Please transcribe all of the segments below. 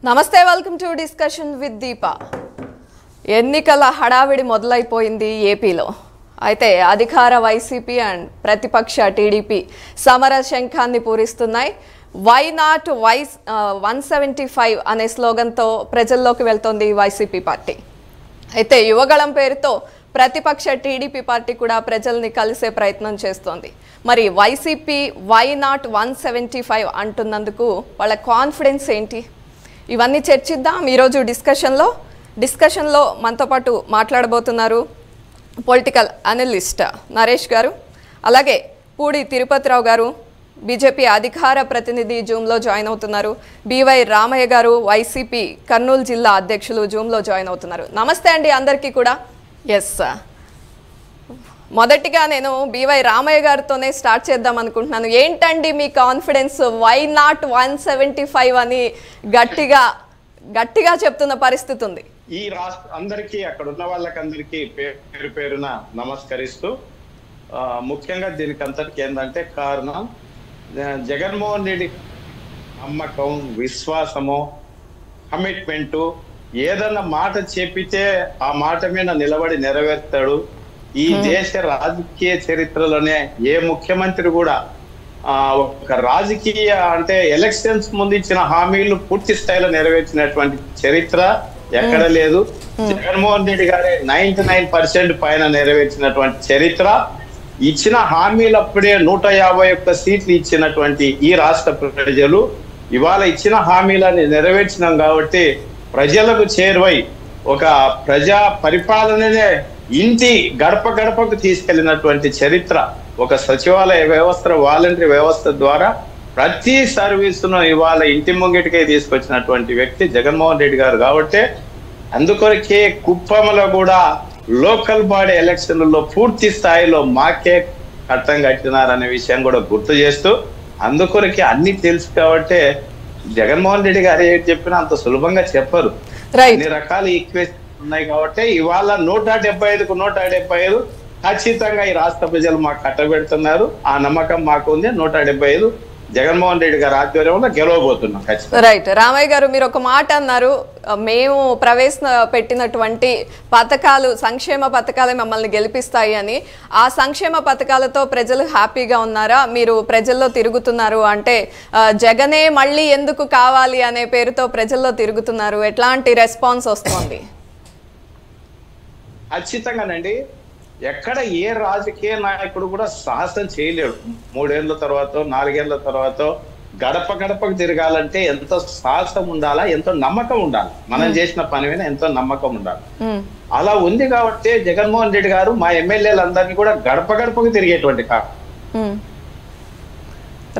నమస్తే welcome to discussion with దీప. ఎన్నికల హడావిడి మొదలైపోయింది ఏపీలో. అయితే అధికార వైసీపీ అండ్ ప్రతిపక్ష టీడీపీ సమర శంఖాన్ని పూరిస్తున్నాయి. వై నాట్ 175 అనే స్లోగన్తో ప్రజల్లోకి వెళ్తోంది వైసీపీ పార్టీ. అయితే యువగళం పేరుతో ప్రతిపక్ష టీడీపీ పార్టీ కూడా ప్రజల్ని కలిసే ప్రయత్నం చేస్తోంది. మరి వైసీపీ వై నాట్ 175 అంటున్నందుకు వాళ్ళ కాన్ఫిడెన్స్ ఏంటి? ఇవన్నీ చర్చిద్దాం ఈరోజు డిస్కషన్లో మనతో పాటు మాట్లాడబోతున్నారు పొలిటికల్ అనలిస్ట్ నరేష్ గారు, అలాగే పూడి తిరుపతిరావు గారు, బీజేపీ అధికార ప్రతినిధి జూమ్లో జాయిన్ అవుతున్నారు. బివై రామయ్య గారు, వైసీపీ కర్నూలు జిల్లా అధ్యక్షులు జూమ్లో జాయిన్ అవుతున్నారు. నమస్తే అండి అందరికీ కూడా. ఎస్, మొదటిగా నేను బివై రామయ్య గారితోనే స్టార్ట్ చేద్దాం అనుకుంటున్నాను. ఏంటండి మీ కాన్ఫిడెన్స్? వై నాట్ 175 అని గట్టిగా చెప్తున్న పరిస్థితి ఉంది. ఈ రాష్ట్ర అందరికీ, అక్కడ ఉన్న వాళ్ళకందరికీ పేరు పేరున నమస్కరిస్తూ, ముఖ్యంగా దీనికి అంతటికి ఏంటంటే కారణం జగన్మోహన్ రెడ్డి నమ్మకం, విశ్వాసము, కమిట్మెంటు. ఏదన్నా మాట చెప్పితే ఆ మాట మీద నిలబడి నెరవేర్తాడు. ఈ దేశ రాజకీయ చరిత్రలోనే ఏ ముఖ్యమంత్రి కూడా ఒక రాజకీయ అంటే ఎలక్షన్స్ ముందు ఇచ్చిన హామీలు పూర్తి స్థాయిలో నెరవేర్చినటువంటి చరిత్ర ఎక్కడ లేదు. జగన్మోహన్ రెడ్డి గారే 99% పైన నెరవేర్చినటువంటి చరిత్ర. ఇచ్చిన హామీలప్పుడే 151 సీట్లు ఇచ్చినటువంటి ఈ రాష్ట్ర ప్రజలు ఇవాళ ఇచ్చిన హామీలని నెరవేర్చినాం కాబట్టి ప్రజలకు చేరువై ఒక ప్రజా పరిపాలననే ఇంటి గడప గడపకు తీసుకెళ్లినటువంటి చరిత్ర. ఒక సచివాలయ వ్యవస్థ, వాలంటరీ వ్యవస్థ ద్వారా ప్రతి సర్వీసును ఇవాళ ఇంటి ముంగిటికే తీసుకొచ్చినటువంటి వ్యక్తి జగన్మోహన్ రెడ్డి గారు కాబట్టి అందుకొరకే కుప్పంలో కూడా లోకల్ బాడీ ఎలక్షన్లలో పూర్తి స్థాయిలో మాకే కట్టం కట్టినారనే విషయం కూడా గుర్తు చేస్తూ, అందుకొరకే అన్ని తెలుసు కాబట్టి జగన్మోహన్ రెడ్డి గారు ఏం చెప్పినా అంత సులభంగా చెప్పరు. అన్ని రకాల ఈక్వేషన్ ఉన్నాయి కాబట్టి ఇవాళ 175కు 175 ఖచ్చితంగా ఈ రాష్ట్ర ప్రజలు మాకు కట్టబెడుతున్నారు. ఆ నమ్మకం మాకు ఉంది. 175 జగన్మోహన్ రెడ్డి గారి ఆధ్వర్యంలో గెలవబోతున్నాం. రైట్. రామయ్య గారు, మీరు ఒక మాట అన్నారు, మేము ప్రవేశపెట్టినటువంటి పథకాలు, సంక్షేమ పథకాలే మమ్మల్ని గెలిపిస్తాయి అని. ఆ సంక్షేమ పథకాలతో ప్రజలు హ్యాపీగా ఉన్నారా? మీరు ప్రజల్లో తిరుగుతున్నారు అంటే జగనే మళ్ళీ ఎందుకు కావాలి అనే పేరుతో ప్రజల్లో తిరుగుతున్నారు. ఎట్లాంటి రెస్పాన్స్ వస్తుంది? ఖచ్చితంగానండి. ఎక్కడ ఏ రాజకీయ నాయకుడు కూడా సాహసం చేయలేడు. 3 ఏళ్ల తర్వాత, 4 ఏళ్ల తర్వాత గడప గడపకు తిరగాలంటే ఎంతో సాహసం ఉండాలా, ఎంతో నమ్మకం ఉండాలి. మనం చేసిన పని మీద ఎంతో నమ్మకం ఉండాలి. అలా ఉంది కాబట్టి జగన్మోహన్ రెడ్డి గారు మా ఎమ్మెల్యేలందరినీ కూడా గడప గడపకు తిరిగేటువంటి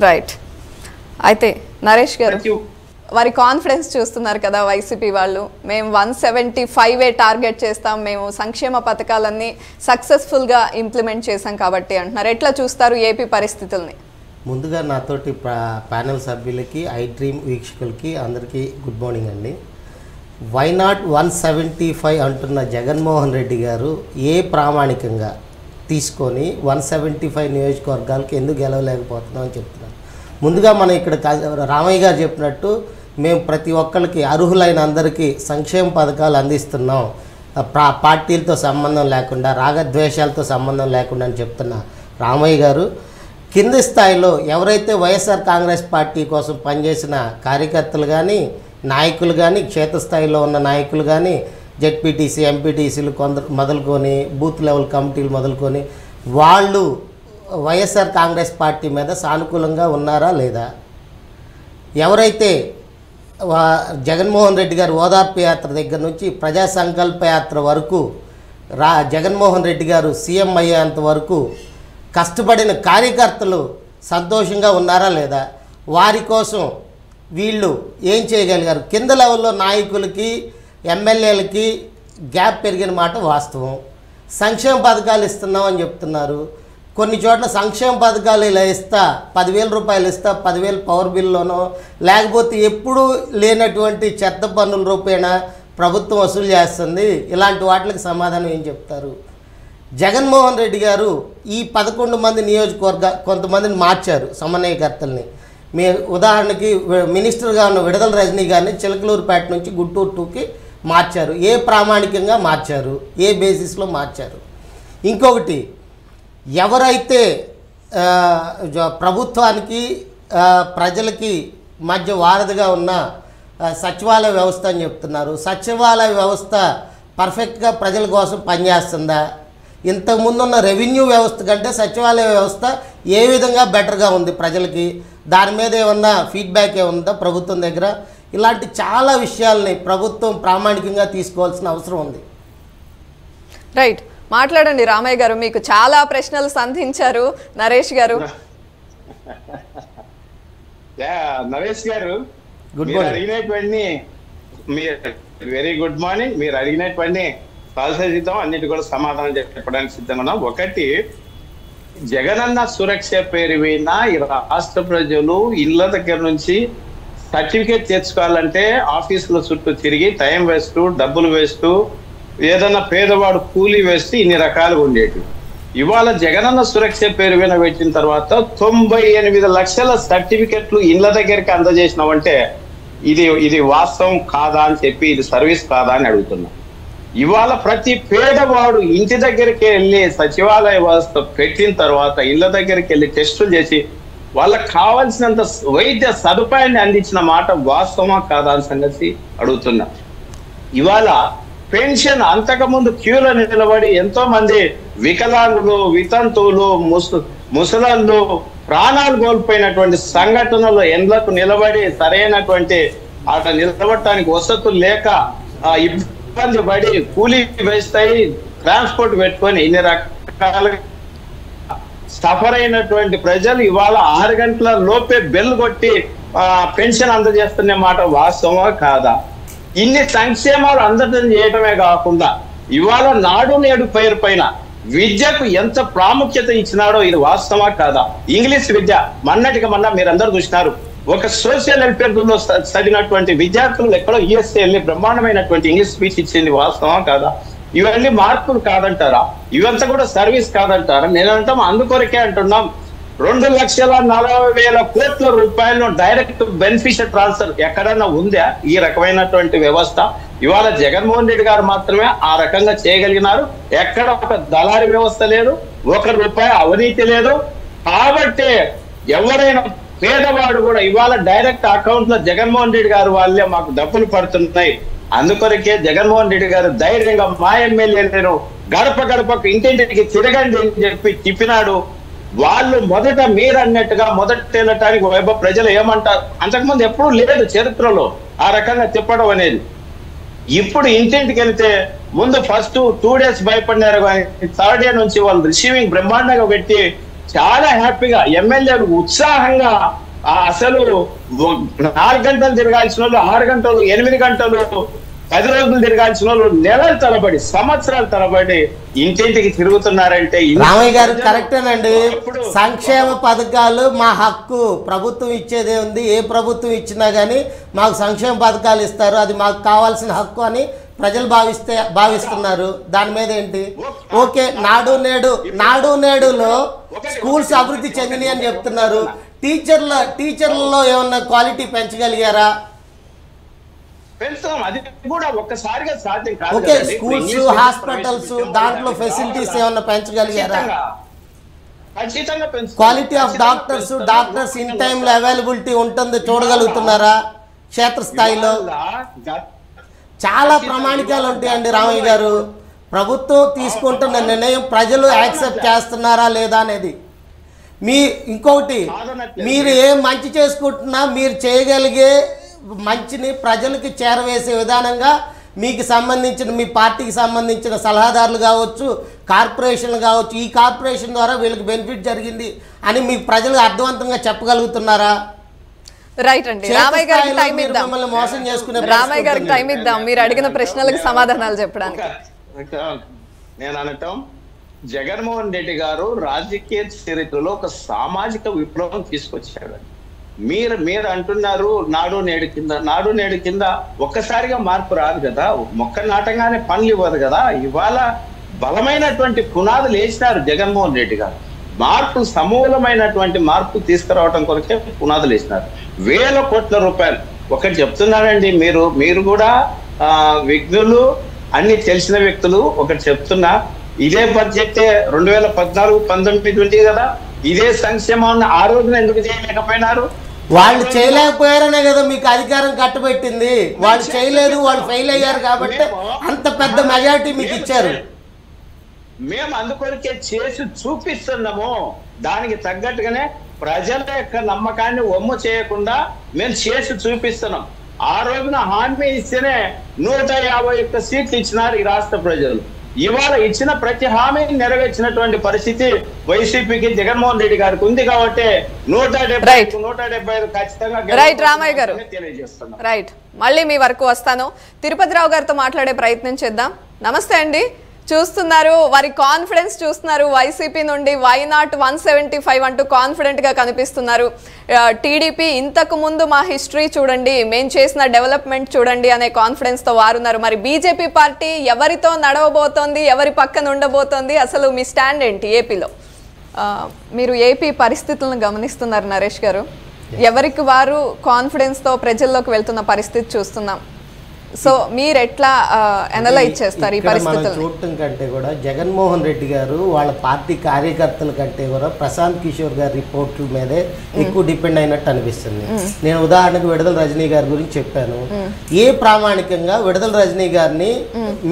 రైట్. అయితే నరేష్ గారు, వారి కాన్ఫిడెన్స్ చూస్తున్నారు కదా వైసీపీ వాళ్ళు. మేము 175 టార్గెట్ చేస్తాం, మేము సంక్షేమ పథకాలన్నీ సక్సెస్ఫుల్గా ఇంప్లిమెంట్ చేశాం కాబట్టి అంటున్నారు. ఎట్లా చూస్తారు ఏపీ పరిస్థితుల్ని? ముందుగా నాతోటి ప్యానెల్ సభ్యులకి, ఐ డ్రీమ్ వీక్షకులకి అందరికీ గుడ్ మార్నింగ్ అండి. వై నాట్ 175 అంటున్న జగన్మోహన్ రెడ్డి గారు ఏ ప్రామాణికంగా తీసుకొని 175 నియోజకవర్గాలకి ఎందుకు గెలవలేకపోతున్నాం అని చెప్తున్నారు. ముందుగా మనం ఇక్కడ రామయ్య గారు చెప్పినట్టు మేము ప్రతి ఒక్కరికి, అర్హులైన అందరికీ సంక్షేమ పథకాలు అందిస్తున్నాం, పార్టీలతో సంబంధం లేకుండా, రాగద్వేషాలతో సంబంధం లేకుండా అని చెప్తున్న రామయ్య గారు, కింది స్థాయిలో ఎవరైతే వైఎస్ఆర్ కాంగ్రెస్ పార్టీ కోసం పనిచేసిన కార్యకర్తలు కానీ, నాయకులు కానీ, క్షేత్రస్థాయిలో ఉన్న నాయకులు కానీ, జెడ్పీటీసీ, ఎంపీటీసీలు కొందరు మొదలుకొని, బూత్ లెవెల్ కమిటీలు మొదలుకొని వాళ్ళు వైఎస్ఆర్ కాంగ్రెస్ పార్టీ మీద సానుకూలంగా ఉన్నారా లేదా? ఎవరైతే జగన్మోహన్ రెడ్డి గారు ఓదార్పు యాత్ర దగ్గర నుంచి ప్రజా సంకల్ప యాత్ర వరకు, జగన్మోహన్ రెడ్డి గారు సీఎం అయ్యేంత వరకు కష్టపడిన కార్యకర్తలు సంతోషంగా ఉన్నారా లేదా? వారి కోసం వీళ్ళు ఏం చేయగలిగారు? కింద లెవెల్లో నాయకులకి, ఎమ్మెల్యేలకి గ్యాప్ పెరిగిన మాట వాస్తవం. సంక్షేమ పథకాలు ఇస్తున్నామని చెప్తున్నారు. కొన్ని చోట్ల సంక్షేమ పథకాలు ఇలా ఇస్తా 10,000 రూపాయలు ఇస్తా, 10,000 పవర్ బిల్లోనో లేకపోతే ఎప్పుడూ లేనటువంటి చెత్త పన్నుల రూపేణా ప్రభుత్వం వసూలు చేస్తుంది. ఇలాంటి వాటికి సమాధానం ఏం చెప్తారు? జగన్మోహన్ రెడ్డి గారు ఈ 11 మంది నియోజకవర్గ కొంతమందిని మార్చారు సమన్వయకర్తల్ని. మీ ఉదాహరణకి మినిస్టర్గా ఉన్న విడుదల రజనీ గారిని చిలకలూరుపేట నుంచి గుంటూరు 2కి మార్చారు. ఏ ప్రామాణికంగా మార్చారు, ఏ బేసిస్లో మార్చారు? ఇంకొకటి, ఎవరైతే ప్రభుత్వానికి ప్రజలకి మధ్య వారధిగా ఉన్న సచివాలయ వ్యవస్థ అని చెప్తున్నారు. సచివాలయ వ్యవస్థ పర్ఫెక్ట్గా ప్రజల కోసం పనిచేస్తుందా? ఇంతకుముందు ఉన్న రెవెన్యూ వ్యవస్థ కంటే సచివాలయ వ్యవస్థ ఏ విధంగా బెటర్గా ఉంది ప్రజలకి? దాని మీద ఏమన్నా ఫీడ్బ్యాక్ ఏముందా ప్రభుత్వం దగ్గర? ఇలాంటి చాలా విషయాల్ని ప్రభుత్వం ప్రామాణికంగా తీసుకోవాల్సిన అవసరం ఉంది. రైట్, మాట్లాడండి రామయ్య గారు. మీకు చాలా ప్రశ్నలు సంధించారు నరేష్ గారు. నరేష్ గారు, గుడ్ మీరు మార్నింగ్. అడిగినటువంటి వెరీ గుడ్ మార్నింగ్. మీరు అడిగినటువంటి సాధిద్దాం, అన్నిటి కూడా సమాధానం చెప్పడానికి సిద్ధంగా ఉన్నాం. ఒకటి, జగనన్న సురక్ష పేరు మీద ఈ రాష్ట్ర ప్రజలు ఇళ్ల దగ్గర నుంచి సర్టిఫికేట్ తెచ్చుకోవాలంటే ఆఫీసుల చుట్టూ తిరిగి టైం వేస్ట్, డబ్బులు వేస్ట్, ఏదన్నా పేదవాడు కూలీ వేస్ట్, ఇన్ని రకాలుగా ఉండేవి. ఇవాళ జగనన్న సురక్ష పేరు మీద పెట్టిన తర్వాత 98 లక్షల సర్టిఫికెట్లు ఇళ్ల దగ్గరికి అందజేసినామంటే ఇది వాస్తవం కాదా అని చెప్పి, ఇది సర్వీస్ కాదా అని అడుగుతున్నా. ఇవాళ ప్రతి పేదవాడు ఇంటి దగ్గరికి వెళ్ళి సచివాలయ వ్యవస్థ పెట్టిన తర్వాత ఇళ్ల దగ్గరికి వెళ్ళి టెస్టులు చేసి వాళ్ళకి కావాల్సినంత వైద్య సదుపాయాన్ని అందించిన మాట వాస్తవమా కాదా అని సంగతి అడుగుతున్నా. ఇవాళ పెన్షన్ అంతకుముందు క్యూలో నిలబడి ఎంతో మంది వికలాంగులు, వితంతువులు, ముసలాళ్ళు ప్రాణాలు కోల్పోయినటువంటి సంఘటనలు ఎండ్లకు నిలబడి సరైనటువంటి అట్లా నిలబడటానికి వసతులు లేక ఇబ్బంది పడి కూలీ వేస్తాయి, ట్రాన్స్పోర్ట్ పెట్టుకొని ఇన్ని రకాలుగా సఫర్ అయినటువంటి ప్రజలు ఇవాళ 6 గంటల లోపే బెల్ కొట్టి పెన్షన్ అందజేస్తున్న మాట వాస్తవమా కాదా? ఇన్ని సంక్షేమాలు అందజం చేయటమే కాకుండా ఇవాళ నాడు నేడు పేరు పైన విద్యకు ఎంత ప్రాముఖ్యత ఇచ్చినాడో ఇది వాస్తవమా కాదా? ఇంగ్లీష్ విద్య మొన్నటికి మీరందరూ చూసినారు. ఒక సోషల్ వెల్ఫేర్ లో చదివినటువంటి విద్యార్థులు ఎక్కడో యుఎస్ఏ వెళ్ళి బ్రహ్మాండమైనటువంటి ఇంగ్లీష్ స్పీచ్ ఇచ్చింది వాస్తవమా కాదా? ఇవన్నీ మార్పులు కాదంటారా? ఇవంతా కూడా సర్వీస్ కాదంటారా? నేనంటాం అందుకొరకే అంటున్నాం 2,40,000 కోట్ల రూపాయలను డైరెక్ట్ బెనిఫిషియల్ ట్రాన్స్ఫర్ ఎక్కడన్నా ఉందా ఈ రకమైనటువంటి వ్యవస్థ? ఇవాళ జగన్మోహన్ రెడ్డి గారు మాత్రమే ఆ రకంగా చేయగలిగినారు. ఎక్కడ ఒక దళారీ వ్యవస్థ లేదు, 1 రూపాయి అవినీతి లేదు. కాబట్టి ఎవరైనా పేదవాడు కూడా ఇవాళ డైరెక్ట్ అకౌంట్ లో జగన్మోహన్ రెడ్డి గారు వాళ్ళే మాకు డబ్బులు పడుతున్నాయి. అందుకొరకే జగన్మోహన్ రెడ్డి గారు ధైర్యంగా మా ఎమ్మెల్యేలను గడప గడపకు ఇంటింటికి తిరగండి అని చెప్పి చెప్పినాడు. వాళ్ళు మొదట మీరు అన్నట్టుగా మొదట తేలటానికి ప్రజలు ఏమంటారు? అంతకుముందు ఎప్పుడూ లేదు చరిత్రలో ఆ రకంగా తిప్పడం అనేది. ఇప్పుడు ఇంటింటికి వెళ్తే ముందు ఫస్ట్ 2 days భయపడినారు, కానీ 3rd day నుంచి వాళ్ళు రిసీవింగ్ బ్రహ్మాండంగా పెట్టి చాలా హ్యాపీగా ఎమ్మెల్యేలు ఉత్సాహంగా అసలు 4 గంటలు తిరగాల్సిన వాళ్ళు 6 గంటలు, 8 గంటలు, 10 రోజులు తిరగాల్సిన వాళ్ళు నెలల తరబడి, సంవత్సరాల తరబడి ఇంటింటికి తిరుగుతున్నారంటే రామయ్య గారు కరెక్టేనండి. సంక్షేమ పథకాలు మా హక్కు, ప్రభుత్వం ఇచ్చేదే ఉంది. ఏ ప్రభుత్వం ఇచ్చినా కానీ మాకు సంక్షేమ పథకాలు ఇస్తారు, అది మాకు కావాల్సిన హక్కు అని ప్రజలు భావిస్తున్నారు. దాని మీద ఏంటి? ఓకే, నాడు నేడులో స్కూల్స్ అభివృద్ధి చెందినాయి అని చెప్తున్నారు. టీచర్లలో ఏమన్నా క్వాలిటీ పెంచగలిగారా? ఓకే, స్కూల్స్, హాస్పిటల్స్, దాంట్లో ఫెసిలిటీస్ ఏమన్నా పెంచగలిగారా? క్వాలిటీ ఆఫ్ డాక్టర్స్ ఇన్ టైంలో అవైలబిలిటీ ఉంటుంది చూడగలుగుతున్నారా? క్షేత్రస్థాయిలో చాలా ప్రామాణికాలు ఉంటాయండి రామయ్య గారు. ప్రభుత్వం తీసుకుంటున్న నిర్ణయం ప్రజలు యాక్సెప్ట్ చేస్తున్నారా లేదా అనేది. ఇంకొకటి, మీరు ఏం మంచి చేసుకుంటున్నా మీరు చేయగలిగే మంచిని ప్రజలకి చేరవేసే విధానంగా మీకు సంబంధించిన, మీ పార్టీకి సంబంధించిన సలహాదారులు కావచ్చు, కార్పొరేషన్లు కావచ్చు, ఈ కార్పొరేషన్ ద్వారా వీళ్ళకి బెనిఫిట్ జరిగింది అని మీకు ప్రజలకు అర్థవంతంగా చెప్పగలుగుతున్నారా? రైట్ అండి, రామయ్య గారికి టైం ఇద్దాం. మోసం చేసుకునే రామయ్య గారికి టైం ఇద్దాం మీరు అడిగిన ప్రశ్నలకు సమాధానాలు చెప్పడానికి. నేను అనటం, జగన్మోహన్ రెడ్డి గారు రాజకీయ చరిత్రలో ఒక సామాజిక విప్లవం తీసుకొచ్చాడు. మీరు అంటున్నారు నాడు నేడు కింద ఒక్కసారిగా మార్పు రాదు కదా, మొక్క నాటంగానే పనులు ఇవ్వదు కదా. ఇవాళ బలమైనటువంటి పునాదులు వేసినారు జగన్మోహన్ రెడ్డి గారు. మార్పు సమూలమైనటువంటి మార్పు తీసుకురావడం కొరకే పునాదులు వేసినారు. వేల కోట్ల రూపాయలు. ఒకటి చెప్తున్నానండి, మీరు కూడా విఘ్నులు అన్ని తెలిసిన వ్యక్తులు. ఒకటి చెప్తున్నా, ఇదే బడ్జెట్ 2014-19 ఉంది కదా, ఇదే సంక్షేమాన్ని ఆ రోజున ఎందుకు చేయలేకపోయినారు? వాళ్ళు చేయలేకపోయారనే కదా మీకు అధికారం కట్టబెట్టింది. వాళ్ళు చేయలేదు, వాళ్ళు ఫెయిల్ అయ్యారు కాబట్టి అంత పెద్ద మెజారిటీ మీకు ఇచ్చారు. మేము అందుకొరకే చేసి చూపిస్తున్నాము. దానికి తగ్గట్టుగానే ప్రజల యొక్క నమ్మకాన్ని ఒమ్ము చేయకుండా మేము చేసి చూపిస్తున్నాం. ఆ రోజున హామీ ఇస్తేనే 151 సీట్లు ఇచ్చినారు ఈ రాష్ట్ర ప్రజలు. ఇవాళ ఇచ్చిన ప్రతి హామీని నెరవేర్చినటువంటి పరిస్థితి వైసీపీకి, జగన్మోహన్ రెడ్డి గారికి ఉంది. కాబట్టి 175 ఖచ్చితంగా రైట్ రామయ్య గారు, రైట్. మళ్ళీ మీ వరకు వస్తాను. తిరుపతిరావు గారితో మాట్లాడే ప్రయత్నం చేద్దాం. నమస్తే అండి. చూస్తున్నారు, వారి కాన్ఫిడెన్స్ చూస్తున్నారు. వైసీపీ నుండి వై నాట్ 175 అంటూ కాన్ఫిడెంట్ గా కనిపిస్తున్నారు. టీడీపీ ఇంతకు ముందు మా హిస్టరీ చూడండి, మేము చేసిన డెవలప్మెంట్ చూడండి అనే కాన్ఫిడెన్స్ తో వారున్నారు. మరి బీజేపీ పార్టీ ఎవరితో నడవబోతోంది, ఎవరి పక్కన ఉండబోతోంది, అసలు మీ స్టాండ్ ఏంటి ఏపీలో? మీరు ఏపీ పరిస్థితులను గమనిస్తున్నారు నరేష్ గారు. ఎవరికి వారు కాన్ఫిడెన్స్ తో ప్రజల్లోకి వెళ్తున్న పరిస్థితి చూస్తున్నాం. సో మీరు ఎట్లా అనలైజ్ చేస్తారు ఈ పరిస్థితులను? చూడటం కంటే కూడా జగన్మోహన్ రెడ్డి గారు వాళ్ళ పార్టీ కార్యకర్తల కంటే కూడా ప్రశాంత్ కిషోర్ గారి రిపోర్ట్ల మీదే ఎక్కువ డిపెండ్ అయినట్టు అనిపిస్తుంది. నేను ఉదాహరణకు విడుదల రజనీ గారి గురించి చెప్పాను. ఏ ప్రామాణికంగా విడుదల రజనీ గారిని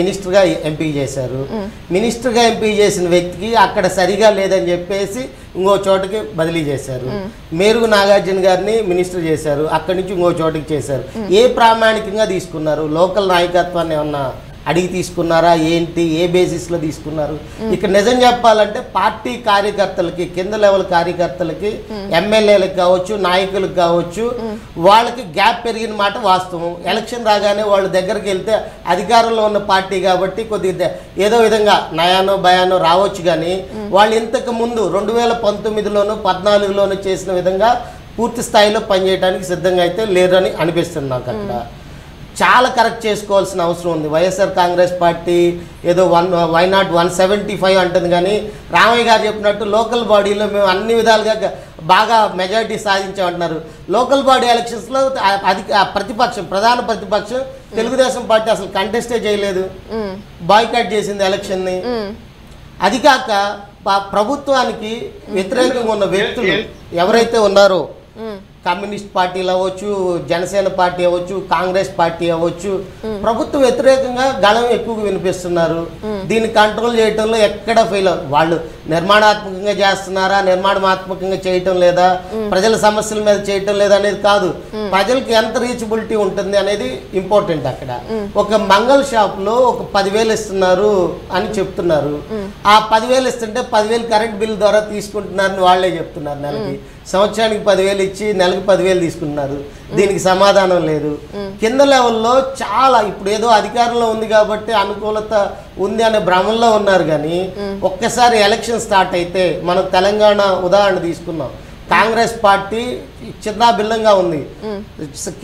మినిస్టర్ గా ఎంపిక చేశారు. మినిస్టర్ గా ఎంపిక చేసిన వ్యక్తికి అక్కడ సరిగా లేదని చెప్పేసి ఇంకో చోటకి బదిలీ చేశారు. మేరుగు నాగార్జున గారిని మినిస్టర్ చేశారు, అక్కడి నుంచి ఇంకో చోటకి చేశారు. ఏ ప్రామాణికంగా తీసుకున్నారు? లోకల్ నాయకత్వాన్ని ఏమన్నా అడిగి తీసుకున్నారా? ఏంటి, ఏ బేసిస్లో తీసుకున్నారు? ఇక్కడ నిజం చెప్పాలంటే పార్టీ కార్యకర్తలకి, కింద లెవెల్ కార్యకర్తలకి, ఎమ్మెల్యేలకు కావచ్చు, నాయకులకు కావచ్చు, వాళ్ళకి గ్యాప్ పెరిగిన మాట వాస్తవం. ఎలక్షన్ రాగానే వాళ్ళు దగ్గరికి వెళ్తే అధికారంలో ఉన్న పార్టీ కాబట్టి కొద్దిగా ఏదో విధంగా నయానో భయానో రావచ్చు. కానీ వాళ్ళు ఇంతకు ముందు 2019లోను 14లోను చేసిన విధంగా పూర్తి స్థాయిలో పనిచేయడానికి సిద్ధంగా అయితే లేరని అనిపిస్తుంది నాకు. అక్కడ చాలా కరెక్ట్ చేసుకోవాల్సిన అవసరం ఉంది. వైఎస్ఆర్ కాంగ్రెస్ పార్టీ ఏదో వై నాట్ 175 అంటుంది. కానీ రామయ్య గారు చెప్పినట్టు లోకల్ బాడీలో మేము అన్ని విధాలుగా బాగా మెజారిటీ సాధించామంటున్నారు. లోకల్ బాడీ ఎలక్షన్స్లో ప్రధాన ప్రతిపక్షం తెలుగుదేశం పార్టీ అసలు కంటెస్టే చేయలేదు, బాయ్కాట్ చేసింది ఎలక్షన్ని. అది కాక ప్రభుత్వానికి వ్యతిరేకంగా ఉన్న వ్యక్తులు ఎవరైతే ఉన్నారో, కమ్యూనిస్ట్ పార్టీలు అవ్వచ్చు, జనసేన పార్టీ అవ్వచ్చు, కాంగ్రెస్ పార్టీ అవ్వచ్చు, ప్రభుత్వ వ్యతిరేకంగా గళం ఎక్కువగా వినిపిస్తున్నారు. దీన్ని కంట్రోల్ చేయటంలో ఎక్కడ ఫెయిల్ వాళ్ళు నిర్మాణాత్మకంగా చేస్తున్నారా, నిర్మాణాత్మకంగా చేయటం లేదా, ప్రజల సమస్యల మీద చేయటం లేదా అనేది కాదు, ప్రజలకు ఎంత రీచబిలిటీ ఉంటుంది అనేది ఇంపార్టెంట్. అక్కడ ఒక మంగళ షాప్ లో ఒక 10,000 ఇస్తున్నారు అని చెప్తున్నారు. ఆ 10,000 ఇస్తుంటే 10,000 కరెంట్ బిల్ ద్వారా తీసుకుంటున్నారని వాళ్లే చెప్తున్నారు. నెలకి సంవత్సరానికి 10,000 ఇచ్చి నెలకు 10,000 తీసుకుంటున్నారు. దీనికి సమాధానం లేదు. కింద లెవెల్లో చాలా ఇప్పుడు ఏదో అధికారంలో ఉంది కాబట్టి అనుకూలత ఉంది అనే భ్రమంలో ఉన్నారు. కానీ ఒక్కసారి ఎలక్షన్ స్టార్ట్ అయితే, మనం తెలంగాణ ఉదాహరణ తీసుకున్నాం, కాంగ్రెస్ పార్టీ చిన్నాభిన్నంగా ఉంది.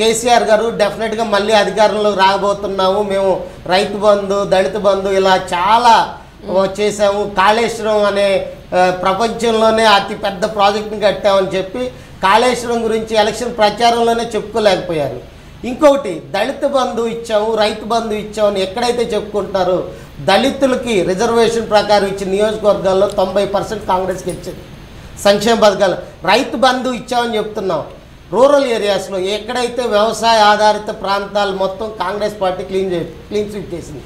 కేసీఆర్ గారు డెఫినెట్ గా మళ్ళీ అధికారంలోకి రాబోతున్నాము, మేము రైతు బంధు, దళిత బంధు ఇలా చాలా చేసాము, కాళేశ్వరం అనే ప్రపంచంలోనే అతి పెద్ద ప్రాజెక్టుని కట్టామని చెప్పి కాళేశ్వరం గురించి ఎలక్షన్ ప్రచారంలోనే చెప్పుకోలేకపోయారు. ఇంకొకటి దళిత బంధు ఇచ్చాము, రైతు బంధు ఇచ్చామని ఎక్కడైతే చెప్పుకుంటున్నారో, దళితులకి రిజర్వేషన్ ప్రకారం ఇచ్చిన నియోజకవర్గాల్లో 90% కాంగ్రెస్కి ఇచ్చింది సంక్షేమ పథకాలు. రైతు బంధు ఇచ్చామని చెప్తున్నాం. రూరల్ ఏరియాస్లో ఎక్కడైతే వ్యవసాయ ఆధారిత ప్రాంతాలు మొత్తం కాంగ్రెస్ పార్టీ క్లీన్ స్వీప్ చేసింది.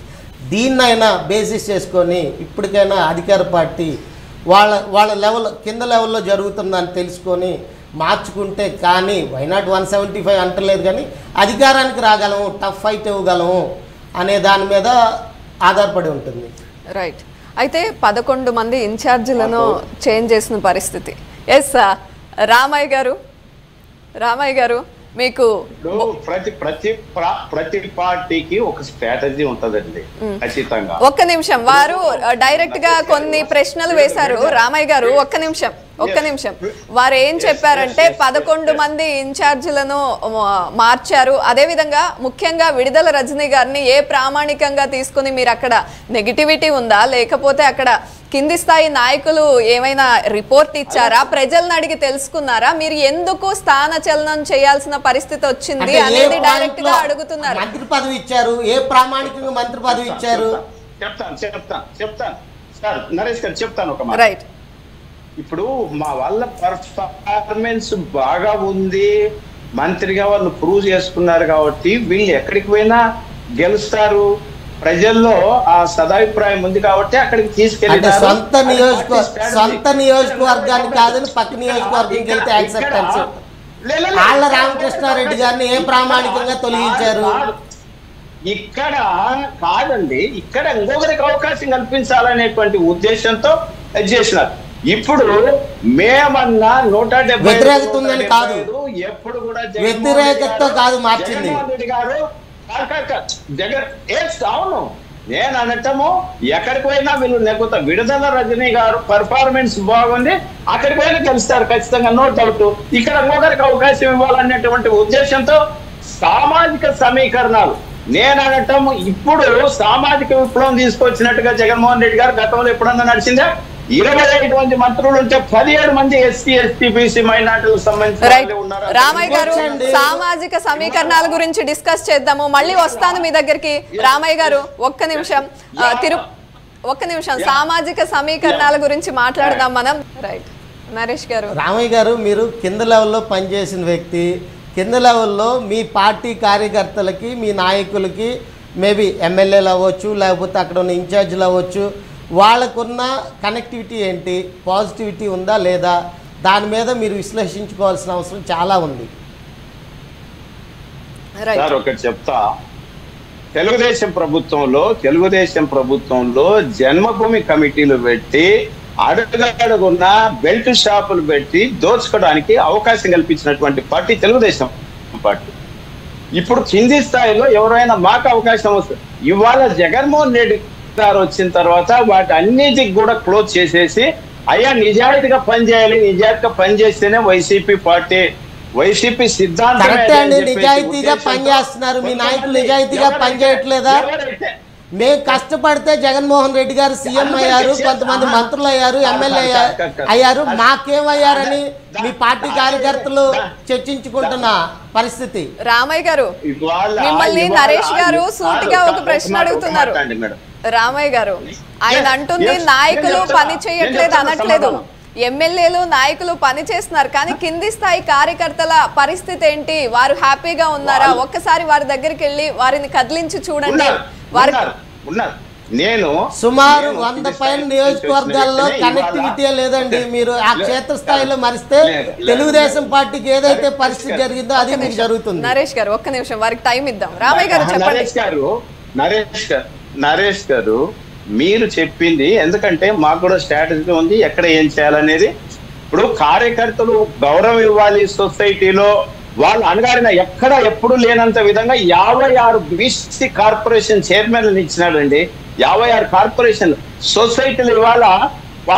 దీన్నైనా బేసిస్ చేసుకొని ఇప్పటికైనా అధికార పార్టీ వాళ్ళ లెవెల్, కింద లెవెల్లో జరుగుతుందని తెలుసుకొని మార్చుకుంటే, కానీ వై నాట్ 175 అంటలేదు, కానీ అధికారానికి రాగలము, టఫ్ ఫైట్ ఇవ్వగలము అనే దాని మీద ఆధారపడి ఉంటుంది. రైట్. అయితే 11 మంది ఇన్ఛార్జీలను చేంజ్ చేసిన పరిస్థితి. ఎస్ రామయ్య గారు మీకు ప్రతి పార్టీకి ఒక స్ట్రాటజీ ఉంటదండి ఖచ్చితంగా. ఒక్క నిమిషం, వారు డైరెక్ట్ గా కొన్ని ప్రశ్నలు వేశారు. రామయ్య గారు ఒక్క నిమిషం, వారు ఏం చెప్పారంటే 11 మంది ఇన్ఛార్జీలను మార్చారు. అదేవిధంగా ముఖ్యంగా విడుదల రజనీ గారిని ఏ ప్రామాణికంగా తీసుకుని మీరు అక్కడ నెగిటివిటీ ఉందా, లేకపోతే అక్కడ కింది స్థాయి నాయకులు ఏమైనా రిపోర్ట్ ఇచ్చారా? ప్రజలను అడిగి తెలుసుకున్నారా? మీరు ఎందుకు స్థానచలనం చేయాల్సిన పరిస్థితి వచ్చింది అనేది డైరెక్ట్ గా అడుగుతున్నారు. మంత్రి పదవి ఇచ్చారు, ఏ ప్రామాణికంగా మంత్రి పదవి ఇచ్చారు? చెప్తాను సార్, నరేష్ గారు చెప్తాను ఒక మాట. రైట్. ఇప్పుడు మా వాళ్ళ పర్ఫార్మెన్స్ బాగా ఉంది, మంత్రిగా వాళ్ళు ప్రూవ్ చేసుకున్నారు కాబట్టి వీళ్ళు ఎక్కడికి పోయినా గెలుస్తారు, ప్రజల్లో ఆ సదాభిప్రాయం ఉంది కాబట్టి అక్కడికి తీసుకెళ్ళి సొంత నియోజకవర్గాన్ని కాదని పక్క నియోజకవర్గంకి వెళ్తే యాక్సెప్టెన్స్. ఆళ్ళ రామకృష్ణారెడ్డి గారిని ఏ ప్రామాణికంగా తొలగించారు? ఇక్కడ కాదండి, ఇక్కడ ఇంకొకరికి అవకాశం కల్పించాలనేటువంటి ఉద్దేశంతో చేసినారు. ఇప్పుడు మేమన్నా 170 వ్యతిరేకత ఉందని కాదు, ఎప్పుడు కూడా వ్యతిరేకతతో కాదు మార్చింది గారు అవును. నేను అనటము ఎక్కడికి పోయినా వీళ్ళు నెగ్గుతా. విడుదల రజనీ గారు పర్ఫార్మెన్స్ బాగుంది, అక్కడికి పోయినా గెలుస్తారు ఖచ్చితంగా, నో డౌట్. ఇక్కడ ఇంకొకరికి అవకాశం ఇవ్వాలనేటువంటి ఉద్దేశంతో సామాజిక సమీకరణాలు నేను అనటం. ఇప్పుడు సామాజిక విప్లవం తీసుకొచ్చినట్టుగా జగన్మోహన్ రెడ్డి గారు గతంలో ఎప్పుడన్నా నడిచిందా? 25 మంది మంత్రులు ఉంటే 17 మంది ఎస్సీ ఎస్టీ బీసీ మైనార్టీలకు సంబంధించి ఉన్నారు. రామయ్య గారు, సామాజిక సమీకరణాల గురించి డిస్కస్ చేద్దాము, మళ్ళీ వస్తాను మీ దగ్గరికి. రామయ్య గారు ఒక్క నిమిషం సామాజిక సమీకరణాల గురించి మాట్లాడదాం మనం. రైట్. నరేష్ గారు. రామయ్య గారు, మీరు కింద లెవెల్లో పనిచేసిన వ్యక్తి, కింద లెవెల్లో మీ పార్టీ కార్యకర్తలకి, మీ నాయకులకి, మేబీ ఎమ్మెల్యేలు అవ్వచ్చు, లేకపోతే అక్కడ ఉన్న ఇన్ఛార్జీలు అవ్వచ్చు, వాళ్ళకున్న కనెక్టివిటీ ఏంటి, పాజిటివిటీ ఉందా లేదా, దాని మీద మీరు విశ్లేషించుకోవాల్సిన అవసరం చాలా ఉంది. సార్ ఒకటి చెప్తా, తెలుగుదేశం ప్రభుత్వంలో జన్మభూమి కమిటీలు పెట్టి అడుగడుగున్న బెల్ట్ షాపులు పెట్టి దోచుకోవడానికి అవకాశం కల్పించినటువంటి పార్టీ తెలుగుదేశం పార్టీ. ఇప్పుడు కింది స్థాయిలో ఎవరైనా మాకు అవకాశం వస్తుంది. ఇవాళ జగన్మోహన్ రెడ్డి గారు వచ్చిన తర్వాత వాటి అన్నిటికి కూడా క్లోజ్ చేసేసి, అయ్యా నిజాయితీగా పనిచేస్తేనే వైసీపీ పార్టీ, వైసీపీ సిద్ధాంతం. నిజాయితీగా పనిచేస్తున్నారు మీ నాయకులు, నిజాయితీగా పనిచేయట్లేదా? మేము కష్టపడితే జగన్మోహన్ రెడ్డి గారు సీఎం అయ్యారు, కొంతమంది మంత్రులు అయ్యారు, ఎమ్మెల్యే అయ్యారు, మాకేమయ్యారని మీ పార్టీ కార్యకర్తలు చర్చించుకుంటున్న పరిస్థితి. రామయ్య గారు, మిమ్మల్ని నరేష్ గారు సూటిగా ఒక ప్రశ్న అడుగుతున్నారు. రామయ్య గారు, ఆయన అంటుంది నాయకులు పని చేయట్లేదు అనట్లేదు, ఎమ్మెల్యేలు నాయకులు పని చేస్తున్నారు, కానీ కింది స్థాయి కార్యకర్తల పరిస్థితి ఏంటి, వారు హ్యాపీగా ఉన్నారా? ఒక్కసారి వారి దగ్గరికి వెళ్ళి వారిని కదిలించి చూడండి. నేను సుమారు 100 పైన నియోజకవర్గాల్లో కనెక్టివిటీ లేదండి. మీరు ఆ క్షేత్రస్థాయిలో మరిస్తే తెలుగుదేశం పార్టీకి ఏదైతే పరిస్థితి జరిగిందో అది మీకు జరుగుతుంది. నరేష్ గారు ఒక్క నిమిషం, వారికి టైం ఇద్దాం. రామయ్య గారు చెప్పండి. నరేష్ గారు మీరు చెప్పింది, ఎందుకంటే మాకు కూడా స్ట్రాటజీ ఉంది ఎక్కడ ఏం చేయాలనేది. ఇప్పుడు కార్యకర్తలు గౌరవం ఇవ్వాలి సొసైటీలో, వాళ్ళు అనగారిన ఎక్కడ ఎప్పుడు లేనంత విధంగా 56 బీసీ కార్పొరేషన్ చైర్మన్లు ఇచ్చినాడండి. 56 కార్పొరేషన్ సొసైటీలు ఇవాళ ఆ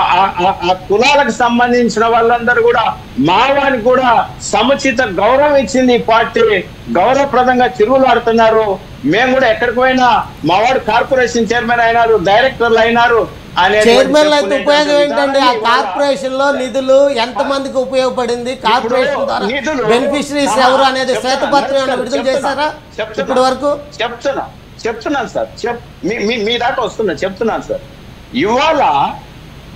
కులాలకు సంబంధించిన వాళ్ళందరూ కూడా మావానికి కూడా సముచిత గౌరవం ఇచ్చింది ఈ పార్టీ. గౌరవప్రదంగా తిరుగులాడుతున్నారు. మేము కూడా ఎక్కడికి పోయినా మావాడు కార్పొరేషన్ చైర్మన్ అయినారు, డైరెక్టర్లు అయినారు. చైర్మన్ అయితే ఉపయోగం ఏంటండి? ఆ కార్పొరేషన్ లో నిధులు ఎంత మందికి ఉపయోగపడింది, కార్పొరేషన్ ద్వారా బెనిఫిషరీస్ ఎవరు అనేది శ్వేతపత్రం విడుదల చేశారా ఇప్పటి వరకు? చెప్తున్నాను సార్, మీ దాకా చెప్తున్నాను సార్. ఇవాళ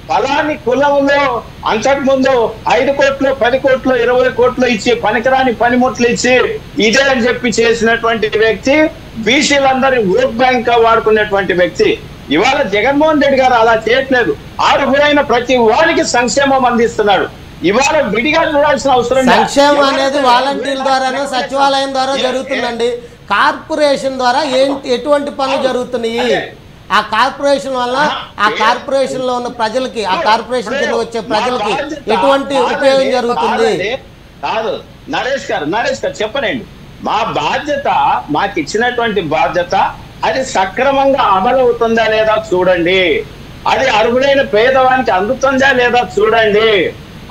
ఫలాని కులంలో అంతకుముందు 5 కోట్లు 10 కోట్లు 20 కోట్లు ఇచ్చి పనికిరాని పనిముట్లు ఇచ్చి ఇదే అని చెప్పి చేసినటువంటి వ్యక్తి, బీసీలందరి ఓట్ బ్యాంక్ గా వాడుకున్నటువంటి వ్యక్తి. ఇవాళ జగన్మోహన్ రెడ్డి గారు అలా చేయట్లేదు. అర్హులైన ప్రతి వారికి సంక్షేమం అందిస్తున్నాడు. ఇవాళ విడిగా చూడాల్సిన అవసరం. సంక్షేమం అనేది వాలంటీర్ల ద్వారానే, సచివాలయం ద్వారా జరుగుతుందండి. కార్పొరేషన్ ద్వారా ఎటువంటి పనులు జరుగుతున్నాయి? ఆ కార్పొరేషన్ వల్ల ఆ కార్పొరేషన్ లో ఉన్న ప్రజలకి, ఆ కార్పొరేషన్ కింద వచ్చే ప్రజలకి ఎటువంటి ఉపయోగం జరుగుతుంది? కాదు నరేష్ గారు చెప్పనండి. మా బాధ్యత, మాకు ఇచ్చినటువంటి బాధ్యత అది సక్రమంగా అమలు అవుతుందా లేదా చూడండి. అది అర్హులైన పేదవానికి అందుతుందా లేదా చూడండి.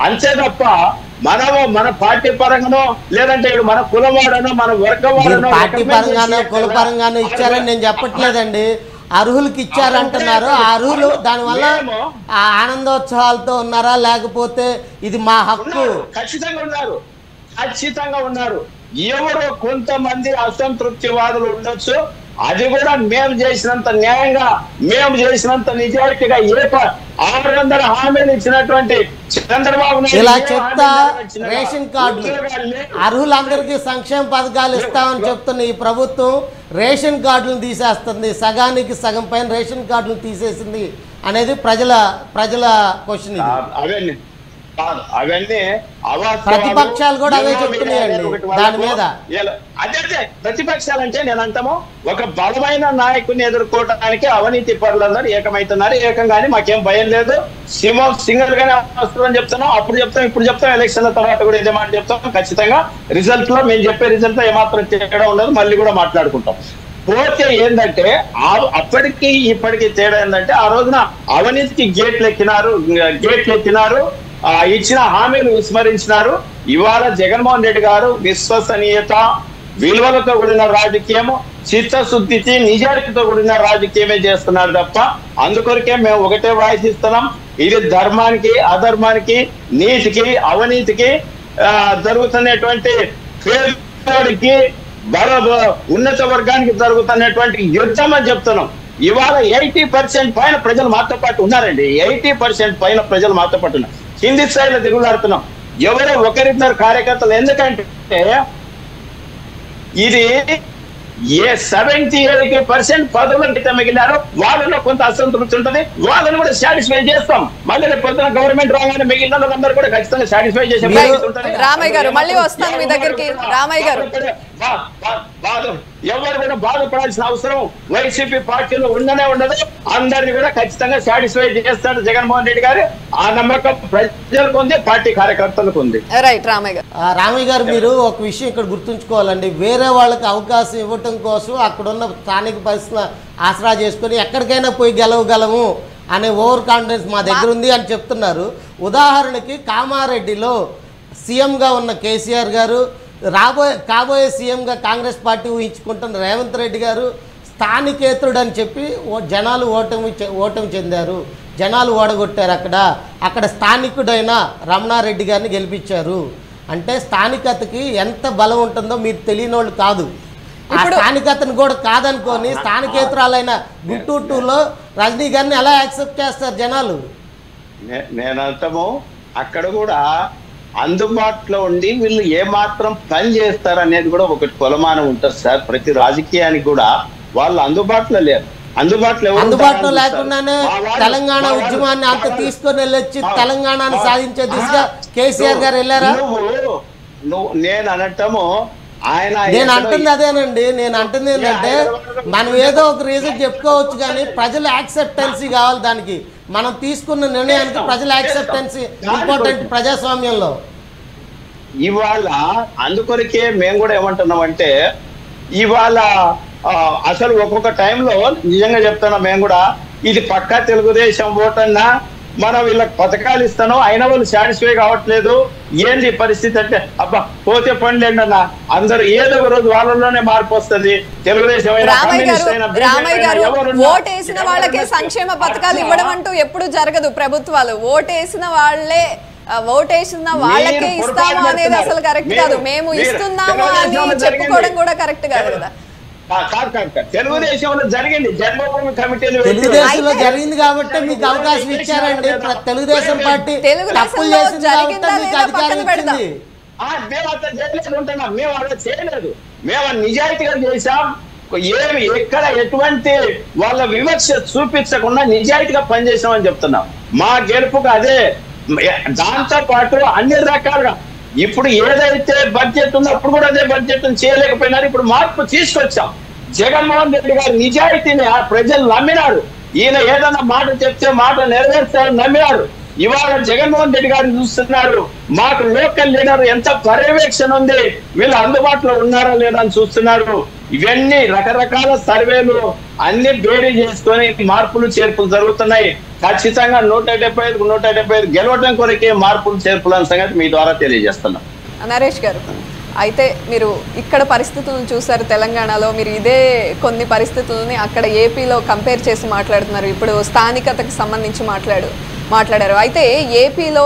అంతే తప్ప మనము మన పార్టీ పరంగానో లేదంటే మన కులవాడనో మన వర్గవాడనో పార్టీ పరంగానో కుల పరంగానో ఇచ్చారని నేను చెప్పట్లేదండి. అర్హులకి ఇచ్చారంటున్నారు. ఆ అర్హులు దానివల్ల ఆ ఆనందోత్సవాలతో ఉన్నారా, లేకపోతే ఇది మా హక్కు? ఖచ్చితంగా ఉన్నారు. ఎవరో కొంతమంది అసంతృప్తివాదులు ఉండొచ్చు. అది కూడా మేము చేసినంత న్యాయంగా, మేము చేసినంత నిజాయితీగా 600 హామీలు ఇచ్చినటువంటి చంద్రబాబు నాయుడు ఇలా చెప్తా రేషన్ కార్డులు అర్హులందరికీ సంక్షేమ పథకాలు ఇస్తామని చెప్తున్న ఈ ప్రభుత్వం రేషన్ కార్డులను తీసేస్తుంది. సగానికి సగం పైన రేషన్ కార్డులు తీసేసింది అనేది ప్రజల క్వశ్చన్. అవన్నీ ప్రతిపక్షాలు కూడా అవే చెప్తున్నాయండి దాని మీద. అదే ప్రతిపక్షాలు అంటే నేను అంటాము, ఒక బలమైన నాయకుడిని ఎదుర్కోవడానికి అవినీతి పరులందరూ ఏకమైతున్నారు. ఏకంగానే మాకేం భయం లేదు, సింగల్ గానే వస్తుందని చెప్తున్నాం. అప్పుడు చెప్తాం, ఇప్పుడు చెప్తాం, ఎలక్షన్ల తర్వాత కూడా ఇదే మాట చెప్తాం. ఖచ్చితంగా రిజల్ట్ లో మేము చెప్పే రిజల్ట్ లో ఏమాత్రం తేడా ఉండదు. మళ్ళీ కూడా మాట్లాడుకుంటాం. పోతే ఏంటంటే అప్పటికి ఇప్పటికి తేడా ఏంటంటే, ఆ రోజున అవినీతికి గేట్లు ఎక్కినారు, ఇచ్చిన హామీలు విస్మరించినారు. ఇవాళ జగన్మోహన్ రెడ్డి గారు విశ్వసనీయత, విలువలతో కూడిన రాజకీయము, చిత్తశుద్ధికి నిజాయితీతో కూడిన రాజకీయమే చేస్తున్నారు తప్ప అందుకొరకే మేము ఒకటే వాయిస్ ఇస్తున్నాం. ఇది ధర్మానికి, అధర్మానికి, నీతికి, అవినీతికి జరుగుతున్నటువంటి పేదవాడికి, ఉన్నత వర్గానికి జరుగుతున్నటువంటి యుద్ధం అని చెప్తున్నాం. ఇవాళ 80% పైన ప్రజలు మాతో పాటు ఉన్నారండి. 80% పైన ప్రజలు మాతో పాటు ఉన్నారు. కింది స్థాయిలో దిగులాడుతున్నాం. ఎవరో ఒకరిద్దరు కార్యకర్తలు. ఎందుకంటే ఇది 78% పదవులంటే మిగిలినారు. వాళ్ళలో కొంత అసంతృప్తి ఉంటుంది. వాళ్ళని కూడా సాటిస్ఫై చేస్తాం. మళ్ళీ రేపు పొద్దున గవర్నమెంట్ రాగానే మిగిలిన వాళ్ళందరూ కూడా ఖచ్చితంగా సాటిస్ఫై చేసే రామయ్య గారు మళ్ళీ వస్తాను మీ దగ్గరికి. రామయ్య గారు, ఎవరు కూడా బాధపడాల్సిన అవసరం వైసీపీ పార్టీలో ఉండదు. అందరినీ కూడా ఖచ్చితంగా సాటిస్ఫై చేస్తాడు జగన్మోహన్ రెడ్డి గారు. ఆ నమ్మకం ప్రజలకు ఉంది, పార్టీ కార్యకర్తలకు ఉంది. రైట్ రామయ్య గారు, మీరు ఒక విషయం ఇక్కడ గుర్తుంచుకోవాలండి. వేరే వాళ్ళకి అవకాశం ఇవ్వటం కోసం అక్కడున్న స్థానిక పరిస్థితులు ఆసరా చేసుకొని ఎక్కడికైనా పోయి గెలవగలము అనే ఓవర్ కాన్ఫిడెన్స్ మా దగ్గర ఉంది అని చెప్తున్నారు. ఉదాహరణకి కామారెడ్డిలో సీఎంగా ఉన్న కేసీఆర్ గారు, కాబోయే సీఎంగా కాంగ్రెస్ పార్టీ ఊహించుకుంటున్న రేవంత్ రెడ్డి గారు స్థానికేతరుడు అని చెప్పి జనాలు ఓటమి చెందారు, జనాలు ఓడగొట్టారు. అక్కడ స్థానికుడైన రమణారెడ్డి గారిని గెలిపించారు. అంటే స్థానికతకి ఎంత బలం ఉంటుందో మీరు తెలియని వాళ్ళు కాదు. ఆ స్థానికతను కూడా కాదనుకొని స్థానికేతరాలైన గుంటూరు 2లో రజనీ గారిని ఎలా యాక్సెప్ట్ చేస్తారు జనాలు? నేనంటాము అక్కడ కూడా అందుబాటులో ఉండి వీళ్ళు ఏమాత్రం పని చేస్తారు అనేది కూడా ఒకటి కొలమానం ఉంటుంది సార్. ప్రతి రాజకీయానికి కూడా వాళ్ళు అందుబాటులో లేరు. అందుబాటులో లేకుండానే తెలంగాణ ఉద్యమాన్ని అంత తీసుకొని వెళ్ళొచ్చి తెలంగాణను సాధించే దిశగా కేసీఆర్ గారు వెళ్ళారా? నేను అనటము నేను అంటుంది అదేనండి. నేను అంటుంది ఏంటంటే మనం ఏదో ఒక రీజన్ చెప్పుకోవచ్చు, కానీ ప్రజల యాక్సెప్టెన్సీ కావాలి. దానికి మనం తీసుకున్న నిర్ణయానికి ప్రజల యాక్సెప్టెన్సీ ఇంపార్టెంట్ ప్రజాస్వామ్యంలో. ఇవాళ అందుకొరకే మేము కూడా ఏమంటున్నామంటే, ఇవాళ అసలు ఒక్కొక్క టైంలో నిజంగా చెప్తున్నా, మేము కూడా ఇది పక్కా తెలుగుదేశం ఓటన్నా మనం వీళ్ళకి పథకాలు ఇస్తాను అయినా వాళ్ళు సాటిస్ఫై కావట్లేదు. ఏంది పరిస్థితి అంటే, అబ్బా పోతే పనిలేండి అన్న, అందరూ ఏదో ఒక రోజు వాళ్ళలోనే మార్పు వస్తుంది. తెలుగుదేశం ఓటేసిన వాళ్ళకే సంక్షేమ పథకాలు ఇవ్వడం అంటూ ఎప్పుడు జరగదు. ప్రభుత్వాలు ఓటేసిన వాళ్ళకే ఇస్తాము అనేది అసలు కరెక్ట్ కాదు. మేము ఇస్తున్నాము అని చెప్పుకోవడం కూడా కరెక్ట్ కాదు కదా. తెలుగుదేశంలో జరిగింది, జన్మభూమి కమిటీలు తెలుగుదేశంలో జరిగింది కాబట్టి మీకు అవకాశం ఇచ్చారండి. తెలుగుదేశం పార్టీ తప్పులు చేసింది కాబట్టి మీకు అధికారం ఇచ్చింది. మేము అట్లా చేయలేదు, మేము అలా చేయలేదు. మేము నిజాయితీగా చేశాం. ఏమి ఎక్కడ ఎటువంటి వాళ్ళ వివక్ష చూపించకుండా నిజాయితీగా పనిచేసామని చెప్తున్నాం. మా గెలుపుకు అదే. దాంతో పాటు అన్ని రకాలుగా ఇప్పుడు ఏదైతే బడ్జెట్ ఉందో అప్పుడు కూడా అదే బడ్జెట్ చేయలేకపోయినారు. ఇప్పుడు మార్పు తీసుకొచ్చాం. జగన్మోహన్ రెడ్డి గారు నిజాయితీని ప్రజలు నమ్మినారు. ఈయన ఏదైనా మాట చెప్తే మాట నెరవేర్చారని నమ్మినారు. ఇవాళ జగన్మోహన్ రెడ్డి గారిని చూస్తున్నారు. మాకు లోకల్ లీడర్ ఎంత పర్యవేక్షణ ఉంది, వీళ్ళు అందుబాటులో ఉన్నారా లేదా అని చూస్తున్నారు. ఇవన్నీ రకరకాల సర్వేలు అన్ని బేరీ చేసుకొని మార్పులు చేర్పులు జరుగుతున్నాయి. ఖచ్చితంగా 175 గెలవడం కొరకే మార్పులు చేర్పులు అనే సంగతి మీ ద్వారా తెలియజేస్తున్నాం. నరేష్ గారు, అయితే మీరు ఇక్కడ పరిస్థితులను చూసారు, తెలంగాణలో మీరు ఇదే కొన్ని పరిస్థితులని అక్కడ ఏపీలో కంపేర్ చేసి మాట్లాడుతున్నారు. ఇప్పుడు స్థానికతకు సంబంధించి మాట్లాడారు. అయితే ఏపీలో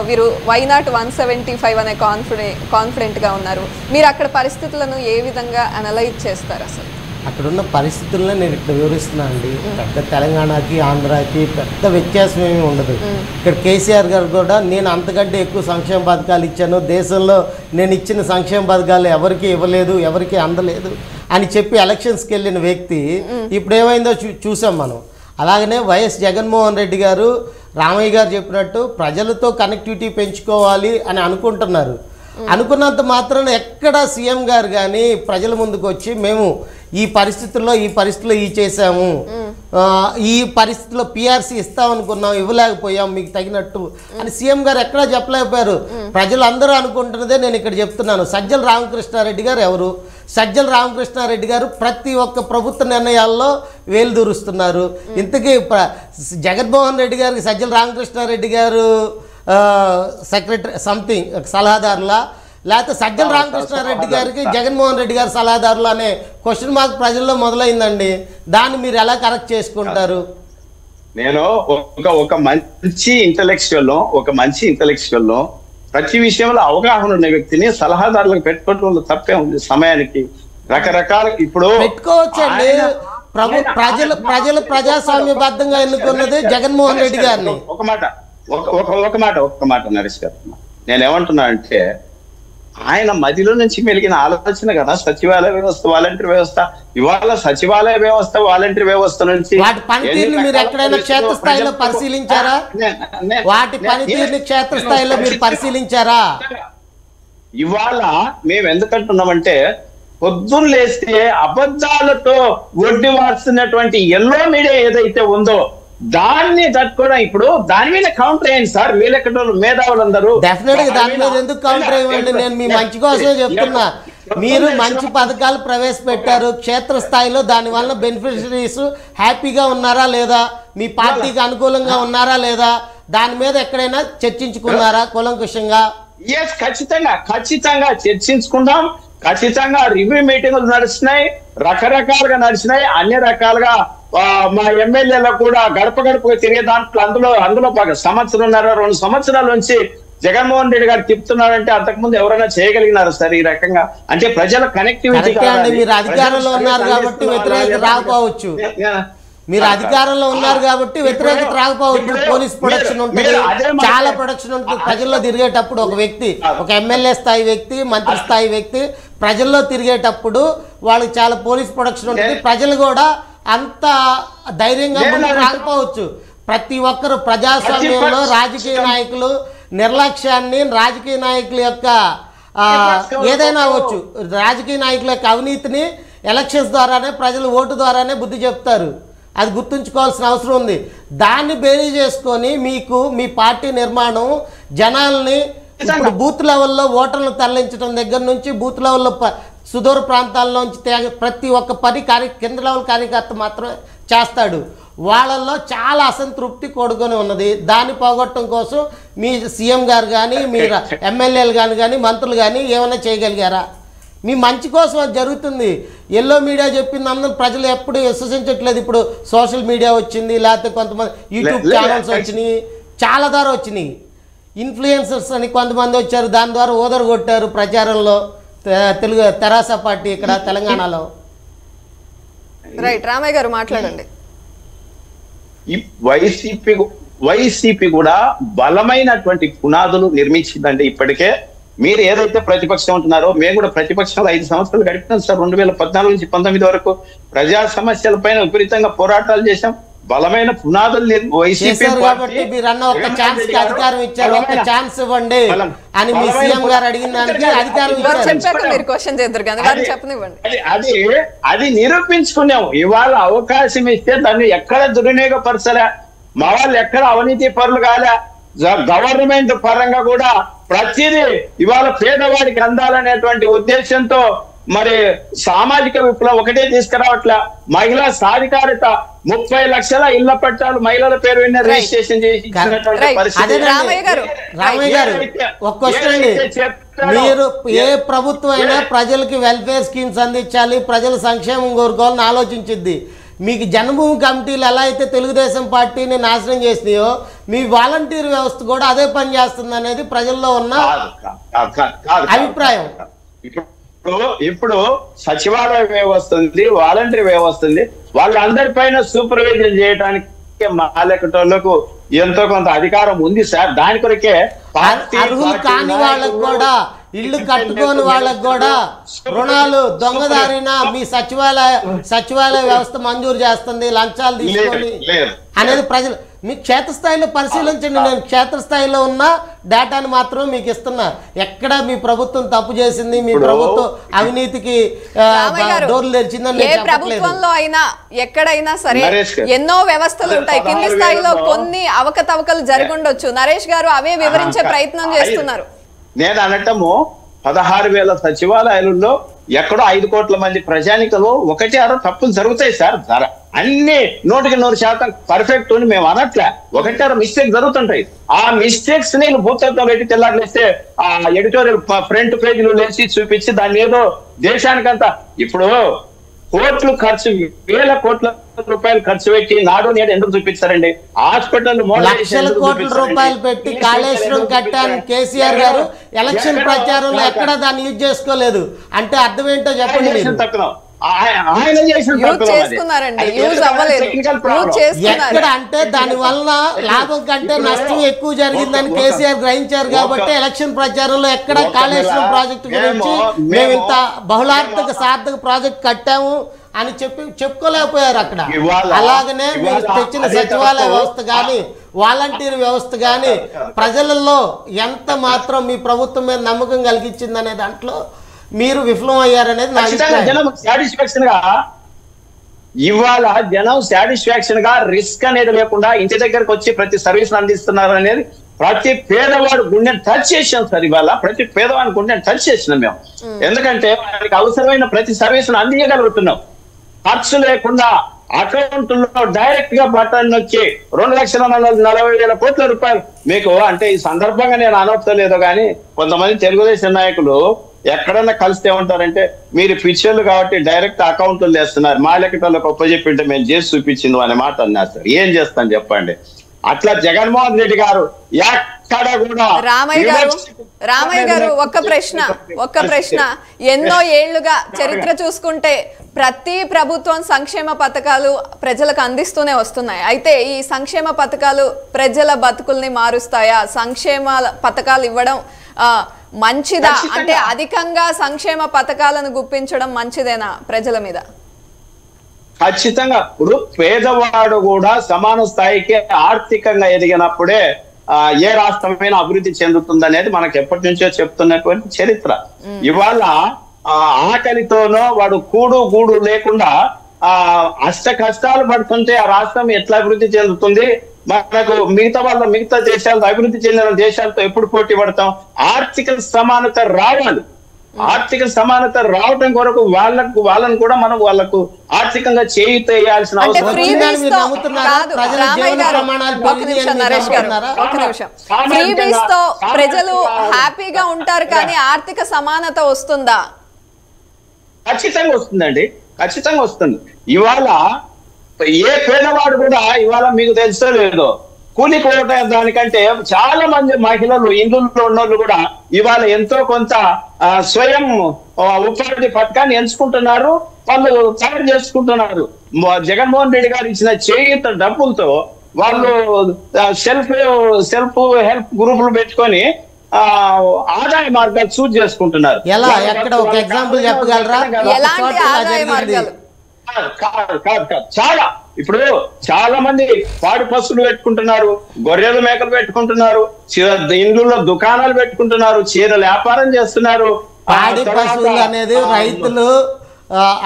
వీరు వైనాట్ 175 అనే కాన్ఫిడెంట్గా ఉన్నారు. మీరు అక్కడ పరిస్థితులను ఏ విధంగా అనలైజ్ చేస్తారు? అసలు అక్కడున్న పరిస్థితుల్లో నేను ఇక్కడ వివరిస్తున్నా అండి. పెద్ద తెలంగాణకి ఆంధ్రాకి పెద్ద వ్యత్యాసం ఏమీ ఉండదు. ఇక్కడ కేసీఆర్ గారు కూడా నేను అంతకంటే ఎక్కువ సంక్షేమ పథకాలు ఇచ్చాను, దేశంలో నేను ఇచ్చిన సంక్షేమ పథకాలు ఎవరికి ఇవ్వలేదు, ఎవరికి అందలేదు అని చెప్పి ఎలక్షన్స్కి వెళ్ళిన వ్యక్తి ఇప్పుడు ఏమైందో చూసాం మనం. అలాగనే వైఎస్ జగన్మోహన్ రెడ్డి గారు, రామయ్య గారు చెప్పినట్టు ప్రజలతో కనెక్టివిటీ పెంచుకోవాలి అని అనుకుంటున్నారు. అనుకున్నంత మాత్రాన ఎక్కడ సీఎం గారు కానీ ప్రజల ముందుకు వచ్చి మేము ఈ పరిస్థితుల్లో ఈ చేసాము, ఈ పరిస్థితుల్లో పిఆర్సీ ఇస్తామనుకున్నాం, ఇవ్వలేకపోయాం మీకు తగినట్టు అని సీఎం గారు ఎక్కడా చెప్పలేకపోయారు. ప్రజలందరూ అనుకుంటున్నదే నేను ఇక్కడ చెప్తున్నాను. సజ్జల రామకృష్ణారెడ్డి గారు ఎవరు? సజ్జల రామకృష్ణారెడ్డి గారు ప్రతి ఒక్క ప్రభుత్వ నిర్ణయాల్లో వేలుదూరుస్తున్నారు. ఇంతకీ జగన్మోహన్ రెడ్డి గారికి సజ్జల రామకృష్ణారెడ్డి గారు సెక్రటరీ సంథింగ్ సలహాదారులా, లేకపోతే సజ్జల రామకృష్ణారెడ్డి గారికి జగన్మోహన్ రెడ్డి గారు సలహాదారులు అనే క్వశ్చన్ మార్క్ ప్రజల్లో మొదలైందండి. దాన్ని మీరు ఎలా కరెక్ట్ చేసుకుంటారు? నేను ఒక మంచి ఇంటలెక్చువల్ ప్రతి విషయంలో అవగాహన ఉన్న వ్యక్తిని సలహాదారులకు పెట్టుకోవడంలో తప్పే ఉంది. సమయానికి రకరకాల ఇప్పుడు పెట్టుకోవచ్చండి. ప్రజలు ప్రజాస్వామ్యబద్ధంగా ఎన్నుకున్నది జగన్మోహన్ రెడ్డి గారిని. ఒక మాట నరేష్ గారు, నేనేమంటున్నా అంటే ఆయన మదిలో నుంచి మెలిగిన ఆలోచన కదా సచివాలయ వ్యవస్థ, వాలంటీర్ వ్యవస్థ. ఇవాళ సచివాలయ వ్యవస్థ, వాలంటీర్ వ్యవస్థ నుంచి వాటి పనితీరుని మీరు ఎక్కడైనా క్షేత్రస్థాయిలో పరిశీలించారా? వాటి పనితీరుని క్షేత్రస్థాయిలో మీరు పరిశీలించారా? ఇవాళ మేము ఎందుకంటున్నామంటే పొద్దున్న లేస్తే అబద్ధాలతో ఒడ్డి వాడుతున్నటువంటి ఎల్లో మీడియా ఏదైతే ఉందో దాన్ని తట్టుకోవడం. ఇప్పుడు దాని మీద కౌంటర్ అయ్యింది సార్. వీళ్ళెక్కడ మేధావులందరూ డెఫినెట్ గా దాని మీద ఎందుకు కౌంటర్ అయ్యండి? నేను మీ మంచి కోసమే చెప్తున్నా. మీరు మంచి పథకాలు ప్రవేశపెట్టారు క్షేత్రస్థాయిలో, దానివల్ల బెనిఫిషరీస్ హ్యాపీగా ఉన్నారా లేదా, మీ పార్టీకి అనుకూలంగా ఉన్నారా లేదా, దాని మీద ఎక్కడైనా చర్చించుకున్నారా కూలంకుషంగా? ఖచ్చితంగా చర్చించుకుందాం. ఖచ్చితంగా రివ్యూ మీటింగులు నడుస్తున్నాయి, రకరకాలుగా నడిచినాయి. అన్ని రకాలుగా మా ఎమ్మెల్యేలకు కూడా గడప గడపగా తిరిగే దాంట్లో అందులో 2 సంవత్సరాల నుంచి జగన్మోహన్ రెడ్డి గారు చెప్తున్నారంటే అంతకుముందు ఎవరైనా చేయగలిగినారు సార్ ఈ రకంగా? అంటే ప్రజల కనెక్టివిటీ. మీరు అధికారంలో ఉన్నారు కాబట్టి వ్యతిరేకత రాకపోవచ్చు, మీరు అధికారంలో ఉన్నారు కాబట్టి వ్యతిరేకత రాకపోవచ్చు. పోలీస్ ప్రొడక్షన్ ఉంటుంది, చాలా ప్రొడక్షన్ ఉంటుంది. ప్రజల్లో తిరిగేటప్పుడు ఒక వ్యక్తి, ఒక ఎమ్మెల్యే స్థాయి వ్యక్తి, మంత్రి స్థాయి వ్యక్తి ప్రజల్లో తిరిగేటప్పుడు వాళ్ళకి చాలా పోలీస్ ప్రొడక్షన్ ఉంటుంది. ప్రజలు కూడా అంత ధైర్యంగా ముందుకు రాకపోవచ్చు. ప్రతి ఒక్కరు ప్రజాస్వామ్యంలో రాజకీయ నాయకులు నిర్లక్ష్యాన్ని, రాజకీయ నాయకుల యొక్క ఏదైనా అవ్వచ్చు, రాజకీయ నాయకుల యొక్క అవినీతిని ఎలక్షన్స్ ద్వారానే, ప్రజలు ఓటు ద్వారానే బుద్ధి చెప్తారు. అది గుర్తుంచుకోవాల్సిన అవసరం ఉంది. దాన్ని బేరీ చేసుకొని మీకు మీ పార్టీ నిర్మాణం జనాల్ని ఇప్పుడు బూత్ లెవెల్లో ఓటర్లను తరలించడం దగ్గర నుంచి బూత్ లెవెల్లో సుదూర ప్రాంతాల్లోంచి ప్రతి ఒక్క కింద లెవెల్ కార్యకర్త మాత్రమే చేస్తాడు. వాళ్ళల్లో చాలా అసంతృప్తి కూడుకొని ఉన్నది. దాన్ని పోగొట్టడం కోసం మీ సీఎం గారు కానీ, మీ ఎమ్మెల్యేలు కానీ, మంత్రులు కానీ ఏమైనా చేయగలిగారా? మీ మంచి కోసం అది జరుగుతుంది. ఎల్లో మీడియా చెప్పింది అందరూ ప్రజలు ఎప్పుడు విశ్వసించట్లేదు. ఇప్పుడు సోషల్ మీడియా వచ్చింది, లేకపోతే కొంతమంది యూట్యూబ్ ఛానల్స్ వచ్చినాయి, చాలా ద్వారా వచ్చినాయి. ఇన్ఫ్లుయెన్సర్స్ అని కొంతమంది వచ్చారు, దాని ద్వారా ఓదరు కొట్టారు ప్రచారంలో తెలుగు తెరాస పార్టీ ఇక్కడ తెలంగాణలో. రైట్, రామయ్య గారు మాట్లాడండి. వైసీపీ కూడా బలమైనటువంటి పునాదులు నిర్మించిందండి. ఇప్పటికే మీరు ఏదైతే ప్రతిపక్షం ఉంటున్నారో, మేము కూడా ప్రతిపక్షంలో 5 సంవత్సరాలు గడిపినాం సార్. 2014 నుంచి 19 వరకు ప్రజా సమస్యల పైన విపరీతంగా పోరాటాలు చేశాం. బలమైన పునాదులు వైసీపీ కాబట్టి మీరు అన్న ఒక ఛాన్స్ కి అధికారం ఇచ్చారు, ఒక ఛాన్స్ ఇవ్వండి అని మీ సీఎం గారు అడిగిన దానికి అధికారం అది నిరూపించుకున్నాం. ఇవాళ అవకాశం ఇస్తే దాన్ని ఎక్కడ దుర్వినియోగపరచలే, మా వాళ్ళు ఎక్కడ అవినీతి పరులు కాలే. గవర్నమెంట్ పరంగా కూడా ప్రతిదీ ఇవాళ పేదవాడికి అందాలనేటువంటి ఉద్దేశంతో మరి సామాజిక విప్లవం ఒకటే తీసుకురావట్లే, మహిళా సాధికారత 30 లక్షల ఇళ్ల పట్టాలు మహిళల పేరు మీద రిజిస్ట్రేషన్ చేసి ఇచ్చినటువంటి పరిస్థితి. రామయ్య గారు ఒక క్వశ్చన్ అండి, మీరు ఏ ప్రభుత్వం అయినా ప్రజలకి వెల్ఫేర్ స్కీమ్స్ అందించాలి, ప్రజల సంక్షేమం కోరుకోవాలని ఆలోచించింది. మీకు జన్మభూమి కమిటీలు ఎలా అయితే తెలుగుదేశం పార్టీని నాశనం చేసినాయో మీ వాలంటీర్ వ్యవస్థ కూడా అదే పని చేస్తుంది అనేది ప్రజల్లో ఉన్న అభిప్రాయం. ఇప్పుడు సచివాలయ వ్యవస్థ ఉంది, వాలంటరీ వ్యవస్థ ఉంది, వాళ్ళందరిపైన సూపర్విజన్ చేయడానికి మా లెక్కటోళ్లకు ఎంతో కొంత అధికారం ఉంది సార్. దాని కొరకే అర్హులు కాని వాళ్ళకు కూడా, ఇల్లు కట్టుకోని వాళ్ళకు కూడా రుణాలు దొంగదారిన మీ సచివాలయ వ్యవస్థ మంజూరు చేస్తుంది లంచాలు తీసుకొని అనేది ప్రజలు మీ క్షేత్రస్థాయిలో పరిశీలించండి. నేను క్షేత్రస్థాయిలో ఉన్న డేటాను మాత్రం మీకు ఇస్తున్నా. ఎక్కడ మీ ప్రభుత్వం తప్పు చేసింది, మీ ప్రభుత్వం అవినీతికి డోర్లు తెరిచిందని ఏ ప్రభుత్వంలో అయినా ఎక్కడైనా సరే ఎన్నో వ్యవస్థలు ఉంటాయి. కింది స్థాయిలో కొన్ని అవకతవకలు జరుగుండొచ్చు. నరేష్ గారు అవే వివరించే ప్రయత్నం చేస్తున్నారు. నేను అనటము 16,000 సచివాలయాలలో ఎక్కడో 5 కోట్ల మంది ప్రజానికలు 1-6 తప్పులు జరుగుతాయి సార్. అన్ని 100% పర్ఫెక్ట్ అని మేము అనట్లే, 1-6 మిస్టేక్ జరుగుతుంటాయి. ఆ మిస్టేక్స్ ని భూతత్వం పెట్టి తెల్లారులేస్తే ఆ ఎడిటోరియల్ ఫ్రంట్ పేజీలు లేచి చూపించి దాన్ని ఏదో దేశానికంతా ఇప్పుడు కోట్లు ఖర్చు, 1000 కోట్ల రూపాయలు ఖర్చు పెట్టి నాడు నేడు ఎందుకు చూపించారండి? హాస్పిటల్ లక్షల కోట్ల రూపాయలు పెట్టి కాళేశ్వరం కట్టాను కేసీఆర్ గారు ఎలక్షన్ ప్రచారంలో ఎక్కడ దాన్ని యూజ్ చేసుకోలేదు అంటే అర్థం ఏంటో చెప్పండి. ఎక్కడ అంటే దాని వల్ల లాభం కంటే నష్టం ఎక్కువ జరిగిందని కేసీఆర్ గ్రహించారు కాబట్టి ఎలక్షన్ ప్రచారంలో ఎక్కడ కాళేశ్వరం ప్రాజెక్టు గురించి మేము ఇంత బహుళార్థక సార్థక ప్రాజెక్ట్ కట్టాము అని చెప్పుకోలేకపోయారు అక్కడ. అలాగనే మీరు తెచ్చిన సచివాలయ వ్యవస్థ కానీ వాలంటీర్ వ్యవస్థ కానీ ప్రజలలో ఎంత మాత్రం మీ ప్రభుత్వం మీద నమ్మకం కలిగించిందనే దాంట్లో మీరు విఫలం అయ్యారనేది నా జనం సాటిస్ఫాక్షన్ గా ఇవాళ జనం సాటిస్ఫాక్షన్ గా రిస్క్ అనేది లేకుండా ఇంటి దగ్గరకు వచ్చి ప్రతి సర్వీస్ అందిస్తున్నారు అనేది ప్రతి పేదవాడు గుండెని టచ్ చేసాం సార్. ఇవాళ ప్రతి పేదవాడి గుండెని టచ్ చేసినాం మేము. ఎందుకంటే వారికి అవసరమైన ప్రతి సర్వీస్ అందించగలుగుతున్నాం ఖర్చు లేకుండా. అకౌంట్ లో డైరెక్ట్ గా బటన్ వచ్చి 2,40,000 కోట్ల రూపాయలు మీకు అంటే ఈ సందర్భంగా నేను అనవసలేదో కానీ కొంతమంది తెలుగుదేశం నాయకులు ఎక్కడన్నా కలిస్తే ఉంటారంటే మీరు పిచ్చర్లు కాబట్టి డైరెక్ట్ అకౌంట్లు వేస్తున్నారు, మా లెక్కటోళ్ళకి ఒప్పచెప్పింటే మేము చేసి చూపించింది అనే మాట అన్నారు సార్. ఏం చేస్తాను చెప్పండి? అట్లా జగన్మోహన్ రెడ్డి గారు ఎక్కడ కూడా. రామయ్య గారు ఒక్క ప్రశ్న ఎన్నో ఏళ్లుగా చరిత్ర చూసుకుంటే ప్రతి ప్రభుత్వం సంక్షేమ పథకాలు ప్రజలకు అందిస్తూనే వస్తున్నాయి. అయితే ఈ సంక్షేమ పథకాలు ప్రజల బతుకుల్ని మారుస్తాయా? సంక్షేమ పథకాలు ఇవ్వడం మంచిదా? అంటే అధికంగా సంక్షేమ పథకాలను గుప్పించడం మంచిదేనా ప్రజల మీద? ఖచ్చితంగా. ఇప్పుడు పేదవాడు కూడా సమాన స్థాయికి ఆర్థికంగా ఎదిగినప్పుడే ఏ రాష్ట్రమైనా అభివృద్ధి చెందుతుంది అనేది మనకు ఎప్పటి నుంచో చెప్తున్నటువంటి చరిత్ర. ఇవాళ ఆకలితోనో వాడు కూడు గూడు లేకుండా అష్ట కష్టాలు పడుతుంటే ఆ రాష్ట్రం ఎట్లా అభివృద్ధి చెందుతుంది? మనకు మిగతా దేశాలతో అభివృద్ధి చెందిన దేశాలతో ఎప్పుడు పోటీ పడతాం? ఆర్థిక సమానత రావాలి. ఆర్థిక సమానత రావడం కొరకు వాళ్ళను కూడా మనం వాళ్ళకు ఆర్థికంగా చేయాల్సిన అవసరం. ప్రజలు హ్యాపీగా ఉంటారు కానీ ఆర్థిక సమానత వస్తుందా? ఖచ్చితంగా వస్తుందండి, ఖచ్చితంగా వస్తుంది. ఇవాళ ఏ పేదవాడు కూడా ఇవాళ మీకు తెలుసో లేదో కూలి కోవటం దానికంటే చాలా మంది మహిళలు ఇండ్లలో ఉన్నోళ్ళు కూడా ఇవాళ ఎంతో కొంత స్వయం ఉపాధి పథకాన్ని ఎంచుకుంటున్నారు, వాళ్ళు తయారు చేసుకుంటున్నారు. జగన్మోహన్ రెడ్డి గారు ఇచ్చిన చేయూత డబ్బులతో వాళ్ళు సెల్ఫ్ హెల్ప్ గ్రూపులు పెట్టుకొని ఆదాయ మార్గాలు చూజ్ చేసుకుంటున్నారు. ఎలా ఎక్కడ ఒక ఎగ్జాంపుల్ చెప్పగలరా? చాలా ఇప్పుడు చాలా మంది పాడి పశువులు పెట్టుకుంటున్నారు, గొర్రెలు మేకలు పెట్టుకుంటున్నారు, ఇండ్లలో దుకాణాలు పెట్టుకుంటున్నారు, చీరల వ్యాపారం చేస్తున్నారు. పాడి పశువులు అనేది రైతులు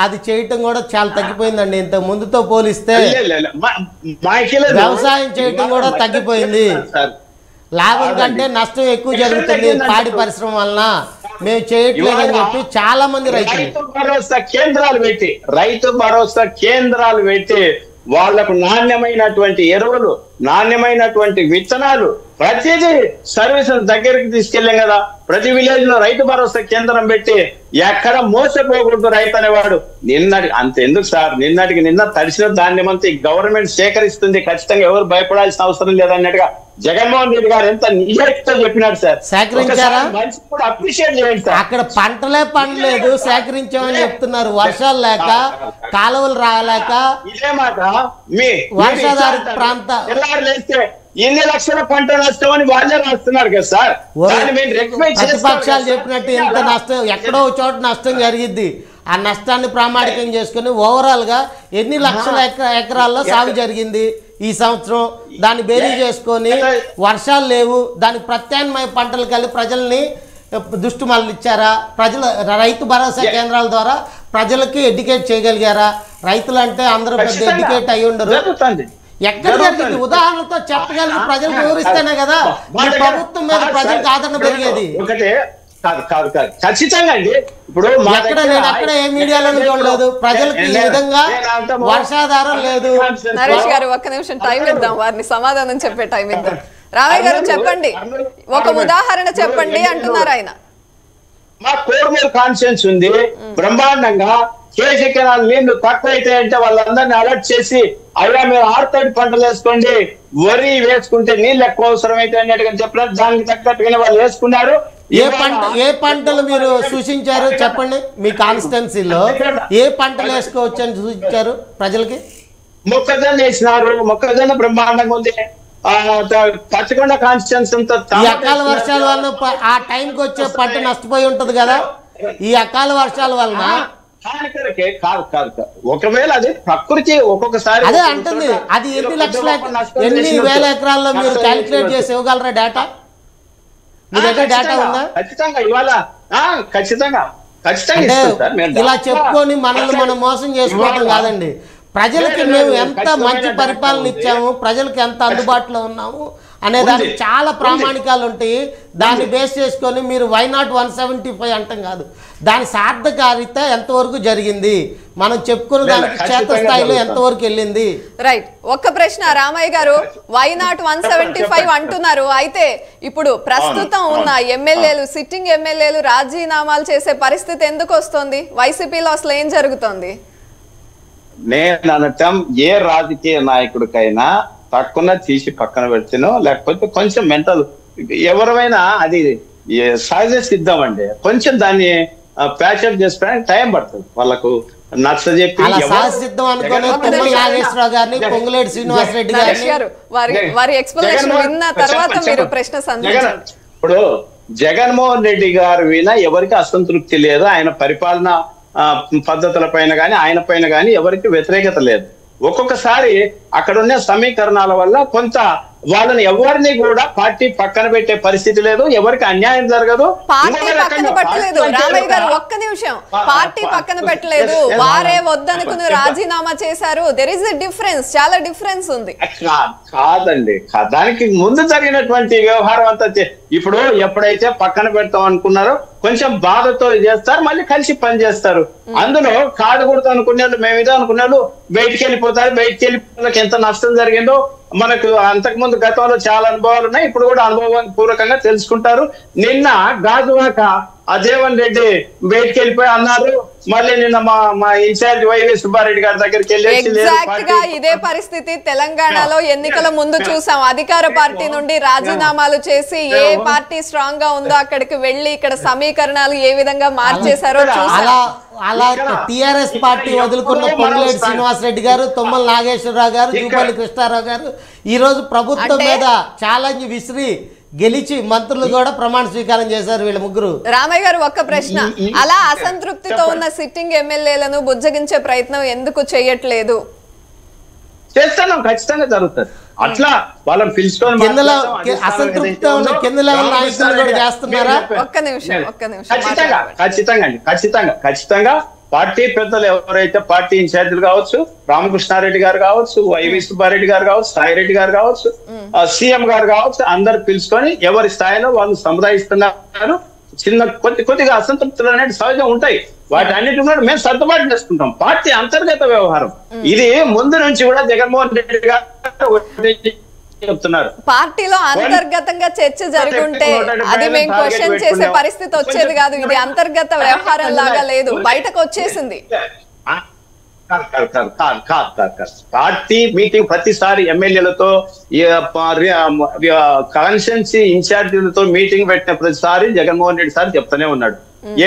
అది చేయటం కూడా చాలా తగ్గిపోయిందండి. ఇంత ముందుతో పోలిస్తే వ్యవసాయం చేయటం కూడా తగ్గిపోయింది. లాభం కంటే నష్టం ఎక్కువ జరుగుతుంది పాడి పరిశ్రమ వలన. మేము చేయట్లేదని చెప్పి చాలా మంది రైతు భరోసా కేంద్రాలు పెట్టి వాళ్లకు నాణ్యమైనటువంటి ఎరువులు, నాణ్యమైనటువంటి విత్తనాలు, ప్రతిదీ సర్వీసులు దగ్గరికి తీసుకెళ్ళాం కదా. ప్రతి విలేజ్ లో రైతు భరోసా కేంద్రం పెట్టి ఎక్కడ మోసపోకూడదు రైతు అనేవాడు. అంతెందుకు సార్, నిన్న తడిసిన ధాన్యమంతా ఈ గవర్నమెంట్ సేకరిస్తుంది, ఖచ్చితంగా ఎవరు భయపడాల్సిన అవసరం లేదన్నట్టుగా జగన్మోహన్ రెడ్డి గారు ఎంత నిజాయితీతో చెప్పినారు సార్. సేకరించారా? మంచి కూడా అప్రిషియేట్ చేయండి సార్. అక్కడ పంటలే పండలేదు, సేకరించామని చెప్తున్నారు. వర్షాలు లేక, కాలువలు రాలేక, ఇదే మాట మీ వర్షాధారిత ప్రాంత లేస్తే ఎన్ని లక్షల పంట నష్టం అని వాళ్ళే రాస్తున్నారు కదా సార్. ప్రతిపక్షాలు చెప్పినట్టు ఎంత నష్టం, ఎక్కడో చోట నష్టం జరిగిద్ది. ఆ నష్టాన్ని ప్రామాణికం చేసుకుని ఓవరాల్ గా ఎన్ని లక్షల ఎకరాల్లో సాగు జరిగింది ఈ సంవత్సరం, దాన్ని బేరీ చేసుకొని వర్షాలు లేవు, దానికి ప్రత్యామ్నాయ పంటలు కలిపి ప్రజల్ని దృష్టి మళ్ళిచ్చారా? రైతు భరోసా కేంద్రాల ద్వారా ప్రజలకి ఎడ్యుకేట్ చేయగలిగారా? రైతులు అంటే అందరూ పెద్ద ఎడ్యుకేట్ అయి ఉండరు. ఎక్కడ జరిగింది ఉదాహరణతో చెప్పగలిగి ప్రజలకు వివరిస్తేనే కదా ఈ ప్రభుత్వం మీద ప్రజలకు ఆదరణ పెరిగేది. ఒకటే కాదు ఖచ్చితంగా అండి. ఇప్పుడు ఎక్కడ ఏ మీడియాలోనూ చూడలేదు ప్రజలకు ఈ విధంగా వర్షాధారం లేదు. నరేష్ గారు ఒక్క నిమిషం టైం ఇద్దాం, వారిని సమాధానం చెప్పే టైం ఇద్దాం. రామయ్య గారు చెప్పండి, ఒక ఉదాహరణ చెప్పండి అంటున్నారు ఆయన. మా కోడుమూరు కాన్స్టిట్యూన్స్ ఉంది, బ్రహ్మాండంగా కేజీ కెనాల్ నీళ్లు తక్కువ అయితే అంటే వాళ్ళందరినీ అలర్ట్ చేసి అయ్యా మీరు ఆరుతడి పంటలు వేసుకోండి, వరి వేసుకుంటే నీళ్ళు ఎక్కువ అవసరం అయితే అన్నట్టుగా చెప్పినారు. దానికి తగ్గట్టుగానే వాళ్ళు వేసుకున్నారు. ఏ పంటలు మీరు సూచించారు చెప్పండి? మీ కాన్స్టిట్యున్సీలో ఏ పంటలు వేసుకోవచ్చు అని సూచించారు ప్రజలకి? మొక్కజొన్న వేసినారు, మొక్కజొన్న బ్రహ్మాండంగా ఉంది. పచ్చకొండ కాన్స్టిట్యున్సీ అంతా ఈ అకాల వర్షాల వల్ల ఆ టైంకి వచ్చే పంట నష్టపోయి ఉంటది కదా. ఈ అకాల వర్షాల వలన కాదు ఒకవేళ అది ప్రకృతి ఒక్కొక్కసారి అదే అంటుంది. అది ఎన్ని వేల ఎకరాల్లో మీరు క్యాలిక్యులేట్ చేసి ఇవ్వగలరా డేటా? మీ దగ్గర డేటా ఉందా? ఖచ్చితంగా ఇవాళ ఖచ్చితంగా ఇలా చెప్పుకొని మనల్ని మనం మోసం చేసుకోవడం కాదండి. ప్రజలకి మేము ఎంత మంచి పరిపాలన ఇచ్చాము, ప్రజలకు ఎంత అందుబాటులో ఉన్నాము అనే దానికి చాలా ప్రామాణికాలు ఉంటాయి. దాన్ని బేస్ చేసుకొని మీరు వై నాట్ 175 అంటాం కాదు, దాని సార్థకారిత ఎంతవరకు జరిగింది, మనం చెప్పుకున్న దానికి క్షేత్రస్థాయిలో ఎంతవరకు వెళ్ళింది. రైట్. ఒక్క ప్రశ్న రామయ్య గారు, వై నాట్ 175 అంటున్నారు. అయితే ఇప్పుడు ప్రస్తుతం ఉన్న ఎమ్మెల్యేలు, సిట్టింగ్ ఎమ్మెల్యేలు రాజీనామాలు చేసే పరిస్థితి ఎందుకు వస్తుంది? వైసీపీలో అసలు ఏం జరుగుతుంది? నేను అనటం, ఏ రాజకీయ నాయకుడికైనా తక్కువ తీసి పక్కన పెడితేనో లేకపోతే కొంచెం మెంటల్ ఎవరైనా అది సహజ సిద్ధం అండి. కొంచెం దాన్ని ప్యాచప్ చేసుకోవడానికి టైం పడుతుంది. వాళ్ళకు నచ్చజెప్పి ఇప్పుడు జగన్మోహన్ రెడ్డి గారు వినా ఎవరికి అసంతృప్తి లేదు. ఆయన పరిపాలన పద్ధతుల పైన కానీ ఆయన పైన కానీ ఎవరికి వ్యతిరేకత లేదు. ఒక్కొక్కసారి అక్కడ ఉన్న సమీకరణాల వల్ల కొంత వాళ్ళని ఎవరిని కూడా పార్టీ పక్కన పెట్టే పరిస్థితి లేదు, ఎవరికి అన్యాయం జరగదు. పార్టీ పక్కన పెట్టలేదు రామయ్య గారు, ఒక్క నిమిషం. పార్టీ పక్కన పెట్టలేదు, వారే వద్దనుకుని రాజీనామా చేశారు. దెర్ ఇస్ ఎ డిఫరెన్స్, చాలా డిఫరెన్స్ ఉంది. కాదండి, దానికి ముందు జరిగినటువంటి వ్యవహారం అంతా ఇప్పుడు ఎప్పుడైతే పక్కన పెడతాం అనుకున్నారో కొంచెం బాధతో చేస్తారు, మళ్ళీ కలిసి పని చేస్తారు. అందులో కాదకూడదు అనుకునే వాళ్ళు, మేము ఇదో అనుకునే వాళ్ళు బయటికి వెళ్ళిపోతారు. బయటికి వెళ్ళిపోతే ఎంత నష్టం జరిగిందో మనకు అంతకుముందు గతంలో చాలా అనుభవాలు ఉన్నాయి, ఇప్పుడు కూడా అనుభవం పూర్వకంగా తెలుసుకుంటారు. నిన్న గాజువాక అజయవన్ రెడ్డి బయటికి వెళ్ళిపోయి అన్నారు. మళ్ళీ నిన్న మా ఇన్ఛార్జ్ వైవి సుబ్బారెడ్డి గారి దగ్గరికి వెళ్ళి ఎగ్జాక్ట్ గా ఇదే పరిస్థితి తెలంగాణలో ఎన్నికల ముందు చూసాం. అధికార పార్టీ నుండి రాజీనామాలు చేసి ఏ పార్టీ స్ట్రాంగ్ గా ఉందో అక్కడికి వెళ్లి ఇక్కడ సమీకరణాలు ఏ విధంగా మార్చేశారో చూసాం. అలా టిఆర్ఎస్ పార్టీ వదులుకున్న పొంగులేటి శ్రీనివాసరెడ్డి గారు, తుమ్మల నాగేశ్వరరావు గారు, జూపల్లి కృష్ణారావు గారు ఈ రోజు ప్రభుత్వం మీద ఛాలెంజ్ విసిరి గెలిచి మంత్రులు కూడా ప్రమాణ స్వీకారం చేశారు వీళ్ళ ముగ్గురు. రామయ్య గారు ఒక్క ప్రశ్న, అలా అసంతృప్తితో ఉన్న సిట్టింగ్ ఎమ్మెల్యేలను బుజ్జగించే ప్రయత్నం ఎందుకు చేయట్లేదు? చేస్తున్నాం, ఖచ్చితంగా జరుగుతుంది. అట్లా వాళ్ళని పిలుచుకొని అసంతృప్తితో ఉన్న కింద లెవెల్ నాయకులు కూడా చేస్తున్నారా? ఒక్క నిమిషం. ఖచ్చితంగా పార్టీ పెద్దలు ఎవరైతే పార్టీ ఇన్ఛార్జీలు కావచ్చు, రామకృష్ణారెడ్డి గారు కావచ్చు, వైవి సుబ్బారెడ్డి గారు కావచ్చు, సాయిరెడ్డి గారు కావచ్చు, సీఎం గారు కావచ్చు, అందరు పిలుచుకొని ఎవరి స్థాయిలో వాళ్ళు సముదాయిస్తున్నారు. చిన్న కొద్దిగా అసంతృప్తులు అనేది సహజం ఉంటాయి. వాటి అన్నిటి కూడా మేము సర్దుబాటు చేసుకుంటాం. పార్టీ అంతర్గత వ్యవహారం ఇది. ముందు నుంచి కూడా జగన్మోహన్ రెడ్డి గారు చెప్తున్నారు, పార్టీలో అంతర్గతంగా చర్చ జరుగుంటే అది మేము క్వశ్చన్ చేసే పరిస్థితి వచ్చేది కాదు. ఇది అంతర్గత వ్యవహారం లాగా లేదు, బయటకు వచ్చేసింది. పార్టీ మీటింగ్ ప్రతిసారి ఎమ్మెల్యేలతో కాన్స్టిట్యున్సీ ఇన్ఛార్జీలతో మీటింగ్ పెట్టిన ప్రతిసారి జగన్మోహన్ రెడ్డి సార్ చెప్తూనే ఉన్నాడు,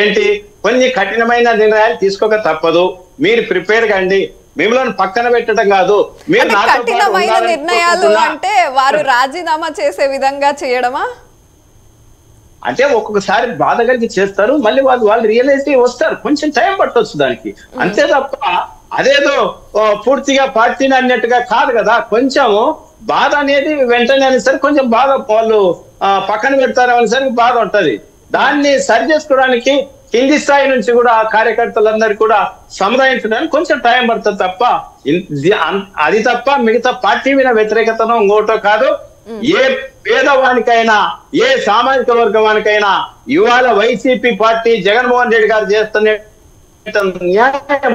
ఏంటి కొన్ని కఠినమైన నిర్ణయాలు తీసుకోక తప్పదు, మీరు ప్రిపేర్ కండి, మిమ్మల్ని పక్కన పెట్టడం కాదు. మీరు కఠినమైన నిర్ణయాలు అంటే వారు రాజీనామా చేసే విధంగా చేయడమా? అంటే ఒక్కొక్కసారి బాధ కలిగి చేస్తారు, మళ్ళీ వాళ్ళు రియలైజ్ వస్తారు, కొంచెం టైం పట్టవచ్చు దానికి, అంతే తప్ప అదేదో పూర్తిగా పార్టీని అన్నట్టుగా కాదు కదా. కొంచెం బాధ అనేది వెంటనే అనేసరికి కొంచెం బాధ వాళ్ళు పక్కన పెడతారు అనేసరికి బాధ ఉంటది. దాన్ని సరి చేసుకోవడానికి కింది స్థాయి నుంచి కూడా కార్యకర్తలందరికీ కూడా సముదాయించడానికి కొంచెం టైం పడుతుంది తప్ప అది తప్ప మిగతా పార్టీ మీద వ్యతిరేకతను ఇంకోటో కాదు. ఏ పేదవానికైనా ఏ సామాజిక వర్గానికైనా ఇవాళ వైసీపీ పార్టీ జగన్మోహన్ రెడ్డి గారు చేస్తున్న న్యాయం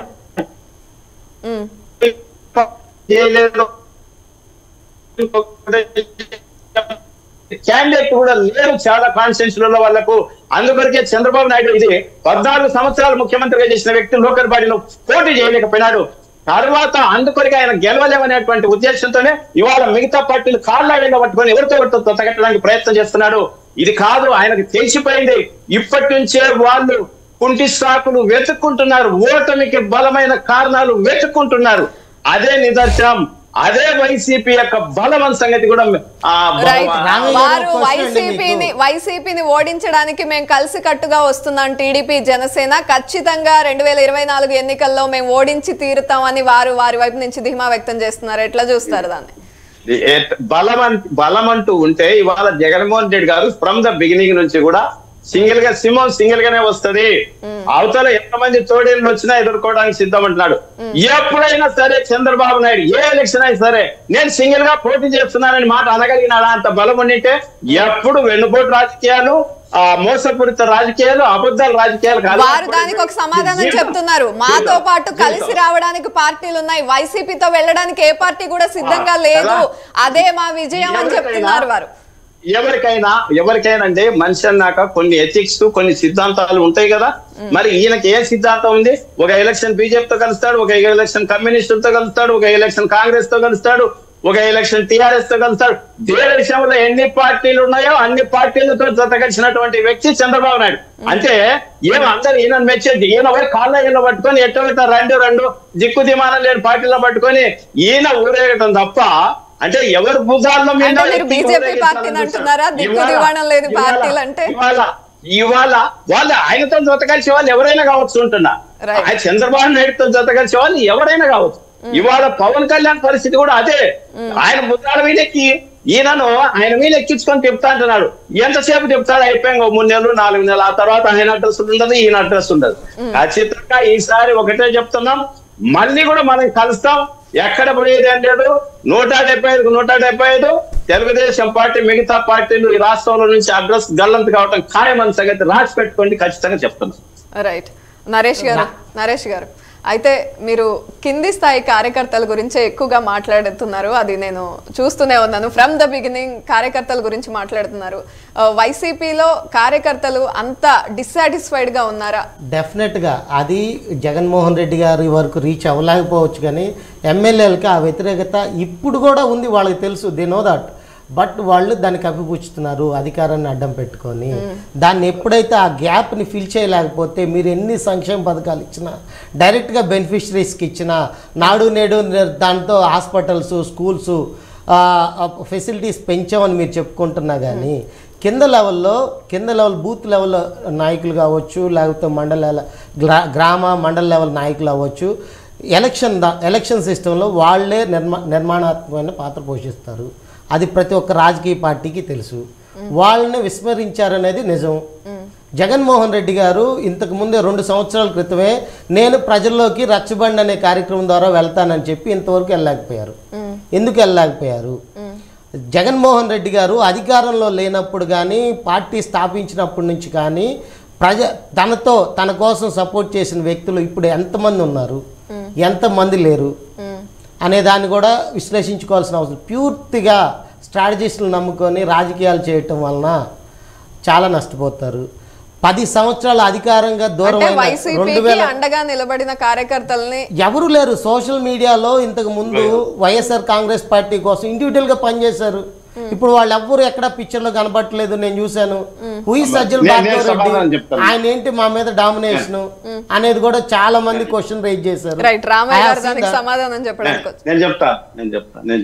క్యాండిడేట్ కూడా లేరు చాలా కాన్స్టిట్యూన్సీలలో వాళ్ళకు. అందుకొరకే చంద్రబాబు నాయుడు ఇది 14 సంవత్సరాలు ముఖ్యమంత్రిగా చేసిన వ్యక్తి లోకల్ బాడీలో పోటీ చేయలేకపోయినాడు. తర్వాత అందుకొరకే ఆయన గెలవలేమనేటువంటి ఉద్దేశంతోనే ఇవాళ మిగతా పార్టీలు కాళ్ళ పట్టుకొని ఎవరితో తగ్గడానికి ప్రయత్నం చేస్తున్నాడు. ఇది కాదు, ఆయనకు తెలిసిపోయింది. ఇప్పటి నుంచే వాళ్ళు కుంటి సాకులు వెతుక్కుంటున్నారు, ఓటమికి బలమైన కారణాలు వెతుక్కుంటున్నారు. అదే నిదర్శనం, అదే వైసీపీ యొక్క బలమైన సంగతి కూడా. వారు వైసీపీని ఓడించడానికి మేము కలిసి కట్టుగా వస్తున్నాం టీడీపీ జనసేన, ఖచ్చితంగా 2024 ఎన్నికల్లో మేము ఓడించి తీరుతామని వారు వారి వైపు నుంచి ధీమా వ్యక్తం చేస్తున్నారు. ఎట్లా చూస్తారు దాన్ని? బలం అంటూ ఉంటే ఇవాళ జగన్మోహన్ రెడ్డి గారు ఫ్రమ్ ద బిగినింగ్ నుంచి కూడా సింగిల్ గానే వస్తది, అవతల ఎంతమంది తోడేళ్ళు వచ్చినా ఎదుర్కోవడానికి సిద్ధమంటున్నాడు. ఎప్పుడైనా సరే చంద్రబాబు నాయుడు ఏ ఎలక్షన్ అయినా సరే నేను సింగిల్ గా పోటీ చేస్తున్నానని మాట అనగలిగినాడా? అంత బలం ఉంటే ఎప్పుడు వెన్నుపోటు రాజకీయాలు, మోసపూరిత రాజకీయాలు, అబద్ధాల రాజకీయాలు కాదు. వారు దానికి ఒక సమాధానం చెప్తున్నారు, మాతో పాటు కలిసి రావడానికి పార్టీలు ఉన్నాయి, వైసీపీతో వెళ్ళడానికి ఏ పార్టీ కూడా సిద్ధంగా లేదు, అదే మా విజయం అని చెప్తున్నారు వారు. ఎవరికైనా అంటే మనిషి అన్నాక కొన్ని ఎథిక్స్ కొన్ని సిద్ధాంతాలు ఉంటాయి కదా. మరి ఈయనకి ఏ సిద్ధాంతం ఉంది? ఒక ఎలక్షన్ బీజేపీతో కలుస్తాడు, ఒక ఎలక్షన్ కమ్యూనిస్టులతో కలుస్తాడు, ఒక ఎలక్షన్ కాంగ్రెస్ తో కలుస్తాడు, ఒక ఎలక్షన్ టీఆర్ఎస్ తో కలుస్తాడు. దేశంలో ఎన్ని పార్టీలు ఉన్నాయో అన్ని పార్టీలతో జత కలిసినటువంటి వ్యక్తి చంద్రబాబు నాయుడు. అంటే అందరు ఈయన మెచ్చేది, ఈయన పోయి కాళ్ళ పట్టుకొని ఎట్టవుతా రెండు దిక్కు దిమానం లేని పార్టీలో పట్టుకొని ఈయన ఊరేగటం తప్ప అంటే ఎవరు భుజాల్లో బీజేపీ పార్టీని అంటున్నారా? దిక్కు దివాణం లేదు పార్టీలు అంటే ఇవాళ వాళ్ళు ఆయనతో జత కలిసే వాళ్ళు ఎవరైనా కావచ్చు ఉంటున్నా, చంద్రబాబు నాయుడుతో జత కలిసే వాళ్ళు ఎవరైనా కావచ్చు. ఇవాళ పవన్ కళ్యాణ్ పరిస్థితి కూడా అదే. ఆయన భుజాల మీద ఎక్కి ఈయనను ఆయన మీద ఎక్కించుకొని చెప్తా అంటున్నాడు. ఎంతసేపు చెప్తాడు? అయిపోయాక 3 నెలలు 4 నెలలు, ఆ తర్వాత ఆయన అడ్రస్ ఉండదు, ఈయన అడ్రస్ ఉండదు. ఖచ్చితంగా ఈసారి ఒకటే చెప్తున్నాం, మళ్ళీ కూడా మనం కలుస్తాం. ఎక్కడ పోయేది అంటే 175 తెలుగుదేశం పార్టీ మిగతా పార్టీలు ఈ రాష్ట్రంలో నుంచి అడ్రస్ గల్లంత కావటం ఖాయమని సంగతి రాసి పెట్టుకోండి, ఖచ్చితంగా చెప్తున్నాం. రైట్. నరేష్ గారు అయితే మీరు కింది స్థాయి కార్యకర్తల గురించే ఎక్కువగా మాట్లాడుతున్నారు, అది నేను చూస్తూనే ఉన్నాను. ఫ్రమ్ ద బిగినింగ్ కార్యకర్తల గురించి మాట్లాడుతున్నారు. వైసీపీలో కార్యకర్తలు అంత డిస్సాటిస్ఫైడ్ గా ఉన్నారా? డెఫినెట్గా అది జగన్మోహన్ రెడ్డి గారి వరకు రీచ్ అవ్వలేకపోవచ్చు, కానీ ఎమ్మెల్యేలకి ఆ వ్యతిరేకత ఇప్పుడు కూడా ఉంది, వాళ్ళకి తెలుసు, దే నో దట్. బట్ వాళ్ళు దాన్ని కప్పిపుచ్చుతున్నారు అధికారాన్ని అడ్డం పెట్టుకొని. దాన్ని ఎప్పుడైతే ఆ గ్యాప్ని ఫిల్ చేయలేకపోతే మీరు ఎన్ని సంక్షేమ పథకాలు ఇచ్చినా, డైరెక్ట్గా బెనిఫిషరీస్కి ఇచ్చినా, నాడు నేడు దాంతో హాస్పిటల్స్, స్కూల్స్ ఫెసిలిటీస్ పెంచామని మీరు చెప్పుకుంటున్నా కానీ కింద లెవెల్ బూత్ లెవెల్ నాయకులు కావచ్చు, లేకపోతే గ్రామ మండల లెవెల్ నాయకులు అవ్వచ్చు, ఎలక్షన్ సిస్టంలో వాళ్ళే నిర్మాణాత్మకమైన పాత్ర పోషిస్తారు. అది ప్రతి ఒక్క రాజకీయ పార్టీకి తెలుసు. వాళ్ళని విస్మరించారనేది నిజం. జగన్మోహన్ రెడ్డి గారు ఇంతకు ముందే 2 సంవత్సరాల క్రితమే నేను ప్రజల్లోకి రచ్చబండి అనే కార్యక్రమం ద్వారా వెళ్తానని చెప్పి ఇంతవరకు వెళ్ళలేకపోయారు. ఎందుకు వెళ్ళలేకపోయారు? జగన్మోహన్ రెడ్డి గారు అధికారంలో లేనప్పుడు కానీ పార్టీ స్థాపించినప్పటి నుంచి కానీ తన కోసం సపోర్ట్ చేసిన వ్యక్తులు ఇప్పుడు ఎంతమంది ఉన్నారు, ఎంతమంది లేరు అనే దాన్ని కూడా విశ్లేషించుకోవాల్సిన అవసరం. పూర్తిగా స్ట్రాటజిస్టులు నమ్ముకొని రాజకీయాలు చేయటం వలన చాలా నష్టపోతారు. 10 సంవత్సరాల అధికారంగా దూరం అండగా నిలబడిన కార్యకర్తల్ని ఎవరు లేరు. సోషల్ మీడియాలో ఇంతకు ముందు వైఎస్ఆర్ కాంగ్రెస్ పార్టీ కోసం ఇండివిజువల్ గా పనిచేశారు. ఇప్పుడు వాళ్ళు ఎవ్వరు ఎక్కడ పిక్చర్ లో కనబట్టలేదు. నేను చూశాను. సజ్జల భార్గవరెడ్డి ఆయన ఏంటి మా మీద డామినేషన్ అనేది కూడా చాలా మంది క్వశ్చన్ రైజ్ చేశారు. నేను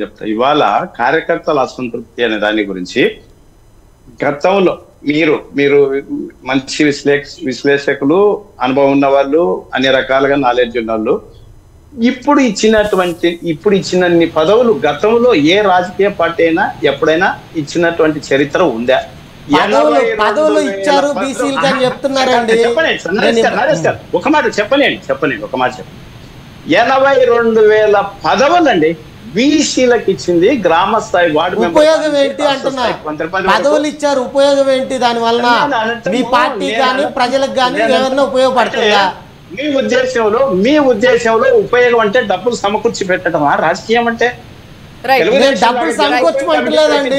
చెప్తా ఇవాళ కార్యకర్తల అసంతృప్తి అనే దాని గురించి గతంలో మీరు మంచి విశ్లేషకులు, అనుభవం ఉన్న వాళ్ళు, అన్ని రకాలుగా నాలెడ్జ్ ఉన్న వాళ్ళు, ఇప్పుడు ఇచ్చినన్ని పదవులు గతంలో ఏ రాజకీయ పార్టీ అయినా ఎప్పుడైనా ఇచ్చినటువంటి చరిత్ర ఉందా? పదవులు ఇచ్చారు బీసీలు అని చెప్తున్నారండి. ఒక మాట చెప్పండి 82,000 పదవులండి బీసీలకు ఇచ్చింది. గ్రామ స్థాయి వార్డు ఉపయోగం ఏంటి అంటున్నా? పదవులు ఇచ్చారు, ఉపయోగం ఏంటి? దాని వలన మీ పార్టీ కానీ ప్రజలకు కానీ ఏమన్నా ఉపయోగపడుతుందా? మీ ఉద్దేశంలో ఉపయోగం అంటే డబ్బులు సమకూర్చి పెట్టడమా రాజకీయం అంటే? డబ్బులు సమకూర్చమంటలేదండి.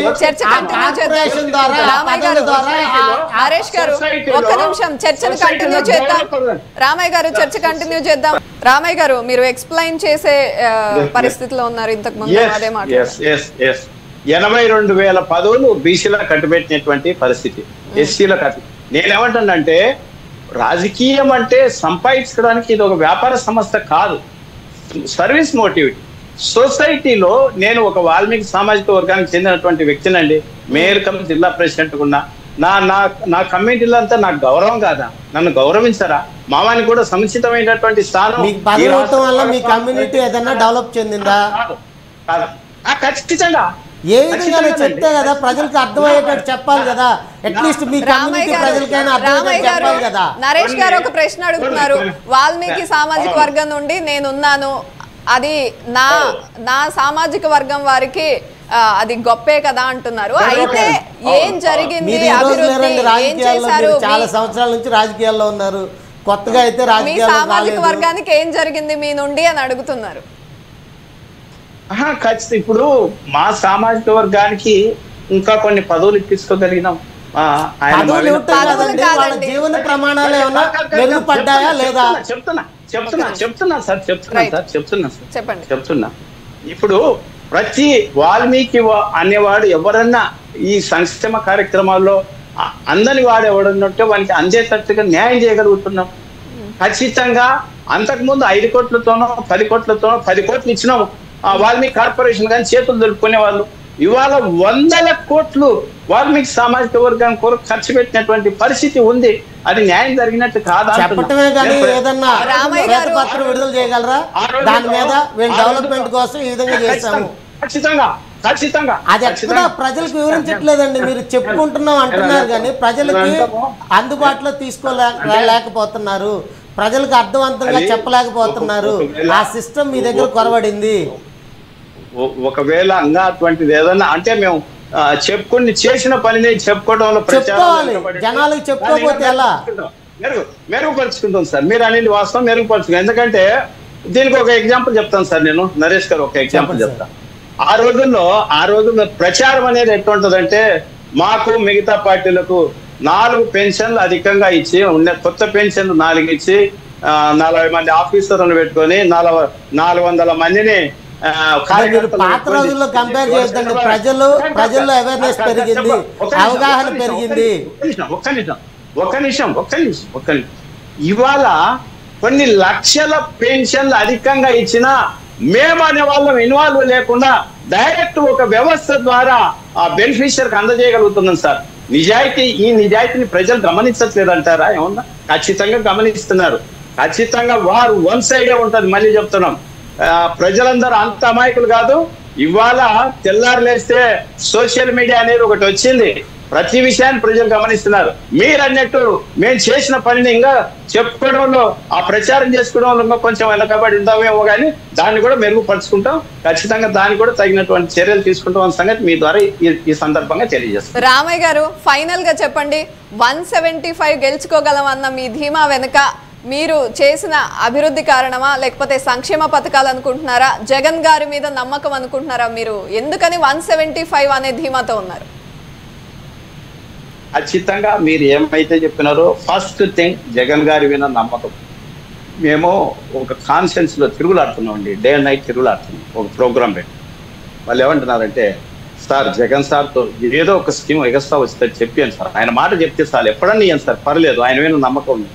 రామయ్య గారు చర్చ కంటిన్యూ చేద్దాం. రామయ్య గారు మీరు ఎక్స్ప్లెయిన్ చేసే పరిస్థితిలో ఉన్నారు. ఇంతకు ముందు అదే మాట. 82,000 పదవులు బీసీలకు కట్టుబెట్టినటువంటి పరిస్థితి, ఎస్సీలకు కట్టు. నేనేమంటానంటే రాజకీయం అంటే సంపాదించడానికి ఇది ఒక వ్యాపార సంస్థ కాదు, సర్వీస్ మోటివ్. సొసైటీలో నేను ఒక వాల్మీకి సామాజిక వర్గానికి చెందినటువంటి వ్యక్తినండి. మేయర్ కమ్ జిల్లా ప్రెసిడెంట్ ఉన్నా. నా కమ్యూనిటీలో అంతా నాకు గౌరవం కాదా? నన్ను గౌరవించరా? మావానికి కూడా సముచితమైనటువంటి స్థానం మీ కమ్యూనిటీ ఏదైనా డెవలప్ చెందిందా? ఖచ్చితంగా. ఏ విధంగా చెప్తే కదా ప్రజలకు అర్థమయ్యేటట్టు చెప్పాలి కదా. అట్లీస్ట్ మీ కమ్యూనిటీ ప్రజలకైనా అర్థమయ్యేటట్టు చెప్పాలి కదా. నరేష్ గారు ఒక ప్రశ్న అడుగుతున్నారు. వాల్మీకి సామాజిక వర్గం నుండి నేనున్నాను, అది నా సామాజిక వర్గం వారికి అది గొప్పే కదా అంటున్నారు. అయితే ఏం జరిగింది? చాలా సంవత్సరాల నుంచి రాజకీయాల్లో ఉన్నారు, కొత్తగా అయితే సామాజిక వర్గానికి ఏం జరిగింది మీ నుండి అని అడుగుతున్నారు. ఖచ్చితంగా ఇప్పుడు మా సామాజిక వర్గానికి ఇంకా కొన్ని పదవులు ఇప్పించుకోగలిగినాం. జీవన ప్రమాణాలు ఏమైనా మెరుగుపడ్డాయా లేదా? చెప్తున్నా సార్. ఇప్పుడు ప్రతి వాల్మీకి అనేవాడు ఎవరన్నా ఈ సంక్షేమ కార్యక్రమాల్లో అందని వాడు ఎవడన్నంటే వానికి అందేటట్టుగా న్యాయం చేయగలుగుతున్నాం. ఖచ్చితంగా అంతకుముందు 5 కోట్లతోనో 10 కోట్లతోనో 10 కోట్లు ఇచ్చినాము వాల్మీకి కార్పొరేషన్ కానీ చేతులు దొరుకునే వాళ్ళు. ఇవాళ 100ల కోట్లు వాల్మీకి సామాజిక వర్గానికి కొరకు ఖర్చు పెట్టినటువంటి పరిస్థితి ఉంది. అది న్యాయం జరిగినట్టు కాదా? చెప్పటమే కానీ ఏదన్నా శ్వేతపత్రం విడుదల చేయగలరా? దాని మీద వీళ్ళు డెవలప్మెంట్ కోసం ఈ విధంగా చేస్తాము. ఖచ్చితంగా అది ఎక్కడ ప్రజలకు వివరించట్లేదండి. మీరు చెప్పుకుంటున్నాం అంటున్నారు కానీ ప్రజలకి అందుబాటులో తీసుకోలేకపోతున్నారు, ప్రజలకు అర్థవంతంగా చెప్పలేకపోతున్నారు. ఆ సిస్టమ్ మీ దగ్గర కొరబడింది. ఒకవేళ అంగా అటువంటిది ఏదన్నా అంటే మేము చెప్పుకుని చేసిన పనిని చెప్పుకోవడంలో జనాలకు చెప్పుకోకపోతే ఎలా? మెరుగుపరుచుకుంటాం సార్. మీరు అనేది వాస్తవం, మెరుగుపరుచుకుంటాం. ఎందుకంటే దీనికి ఒక ఎగ్జాంపుల్ చెప్తాను సార్. నేను నరేష్ గారు ఒక ఎగ్జాంపుల్ చెప్తాను. ఆ రోజుల్లో ప్రచారం అనేది ఎట్లుంటదంటే మాకు మిగతా పార్టీలకు 4 పెన్షన్లు అధికంగా ఇచ్చి కొత్త పెన్షన్లు 4 ఇచ్చి 40 మంది ఆఫీసర్లను పెట్టుకొని 400 మందిని పాత రోజుల్లో కంపేర్ చేద్దండి. ప్రజల్లో అవేర్నెస్ పెరిగింది, అవగాహన పెరిగింది. ఒక్క నిమిషం. ఇవాళ కొన్ని లక్షల పెన్షన్లు అధికంగా ఇచ్చినా మేము అనే వాళ్ళం ఇన్వాల్వ్ లేకుండా డైరెక్ట్ ఒక వ్యవస్థ ద్వారా ఆ బెనిఫిషియర్కి అందజేయగలుగుతున్నాం సార్. ఈ నిజాయితీని ప్రజలు గమనించట్లేదంటారా? ఏమన్నా ఖచ్చితంగా గమనిస్తున్నారు. ఖచ్చితంగా వారు వన్ సైడే ఉంటది. మళ్ళీ చెప్తున్నాం, ప్రజలందరూ అంత అమాయకులు కాదు. ఇవాళ తెల్లారులేస్తే సోషల్ మీడియా అనేది ఒకటి వచ్చింది. ప్రతి విషయాన్ని ప్రజలు గమనిస్తున్నారు. మీరు అన్నట్టు మేము చేసిన పనిని ఇంకా చెప్పుకోవడంలో, ఆ ప్రచారం చేసుకోవడంలో కొంచెం వెనకబడి ఉందామేమో కానీ దాన్ని కూడా మెరుగుపరుచుకుంటాం. ఖచ్చితంగా దాన్ని కూడా తగినటువంటి చర్యలు తీసుకుంటాం అన్న సంగతి మీ ద్వారా ఈ సందర్భంగా తెలియజేస్తాం. రామయ్య గారు, ఫైనల్ గా చెప్పండి, 175 గెలుచుకోగలం అన్న మీ ధీమా వెనుక మీరు చేసిన అభివృద్ధి కారణమా, లేకపోతే సంక్షేమ పథకాలు అనుకుంటున్నారా, జగన్ గారి మీద నమ్మకం అనుకుంటున్నారా? మీరు ఎందుకని 175 అనే ధీమాతో ఉన్నారు? ఖచ్చితంగా మీరు ఏమైతే చెప్పినారో, ఫస్ట్ థింగ్ జగన్ గారి మీద నమ్మకం. మేము ఒక కాన్ఫరెన్స్ లో తిరుగులాడుతున్నాం అండి, డే అండ్ నైట్ తిరుగులాడుతున్నాం. ఒక ప్రోగ్రామ్ పెట్టి వాళ్ళు ఏమంటున్నారంటే, సార్ జగన్ సార్తో ఏదో ఒక స్కీమ్ ఎగస్ట్రా వస్తే చెప్పాను సార్, ఆయన మాట చెప్తే సార్ ఎప్పుడన్నా ఇయ్యాను సార్, పర్లేదు, ఆయన మీద నమ్మకం ఉంది.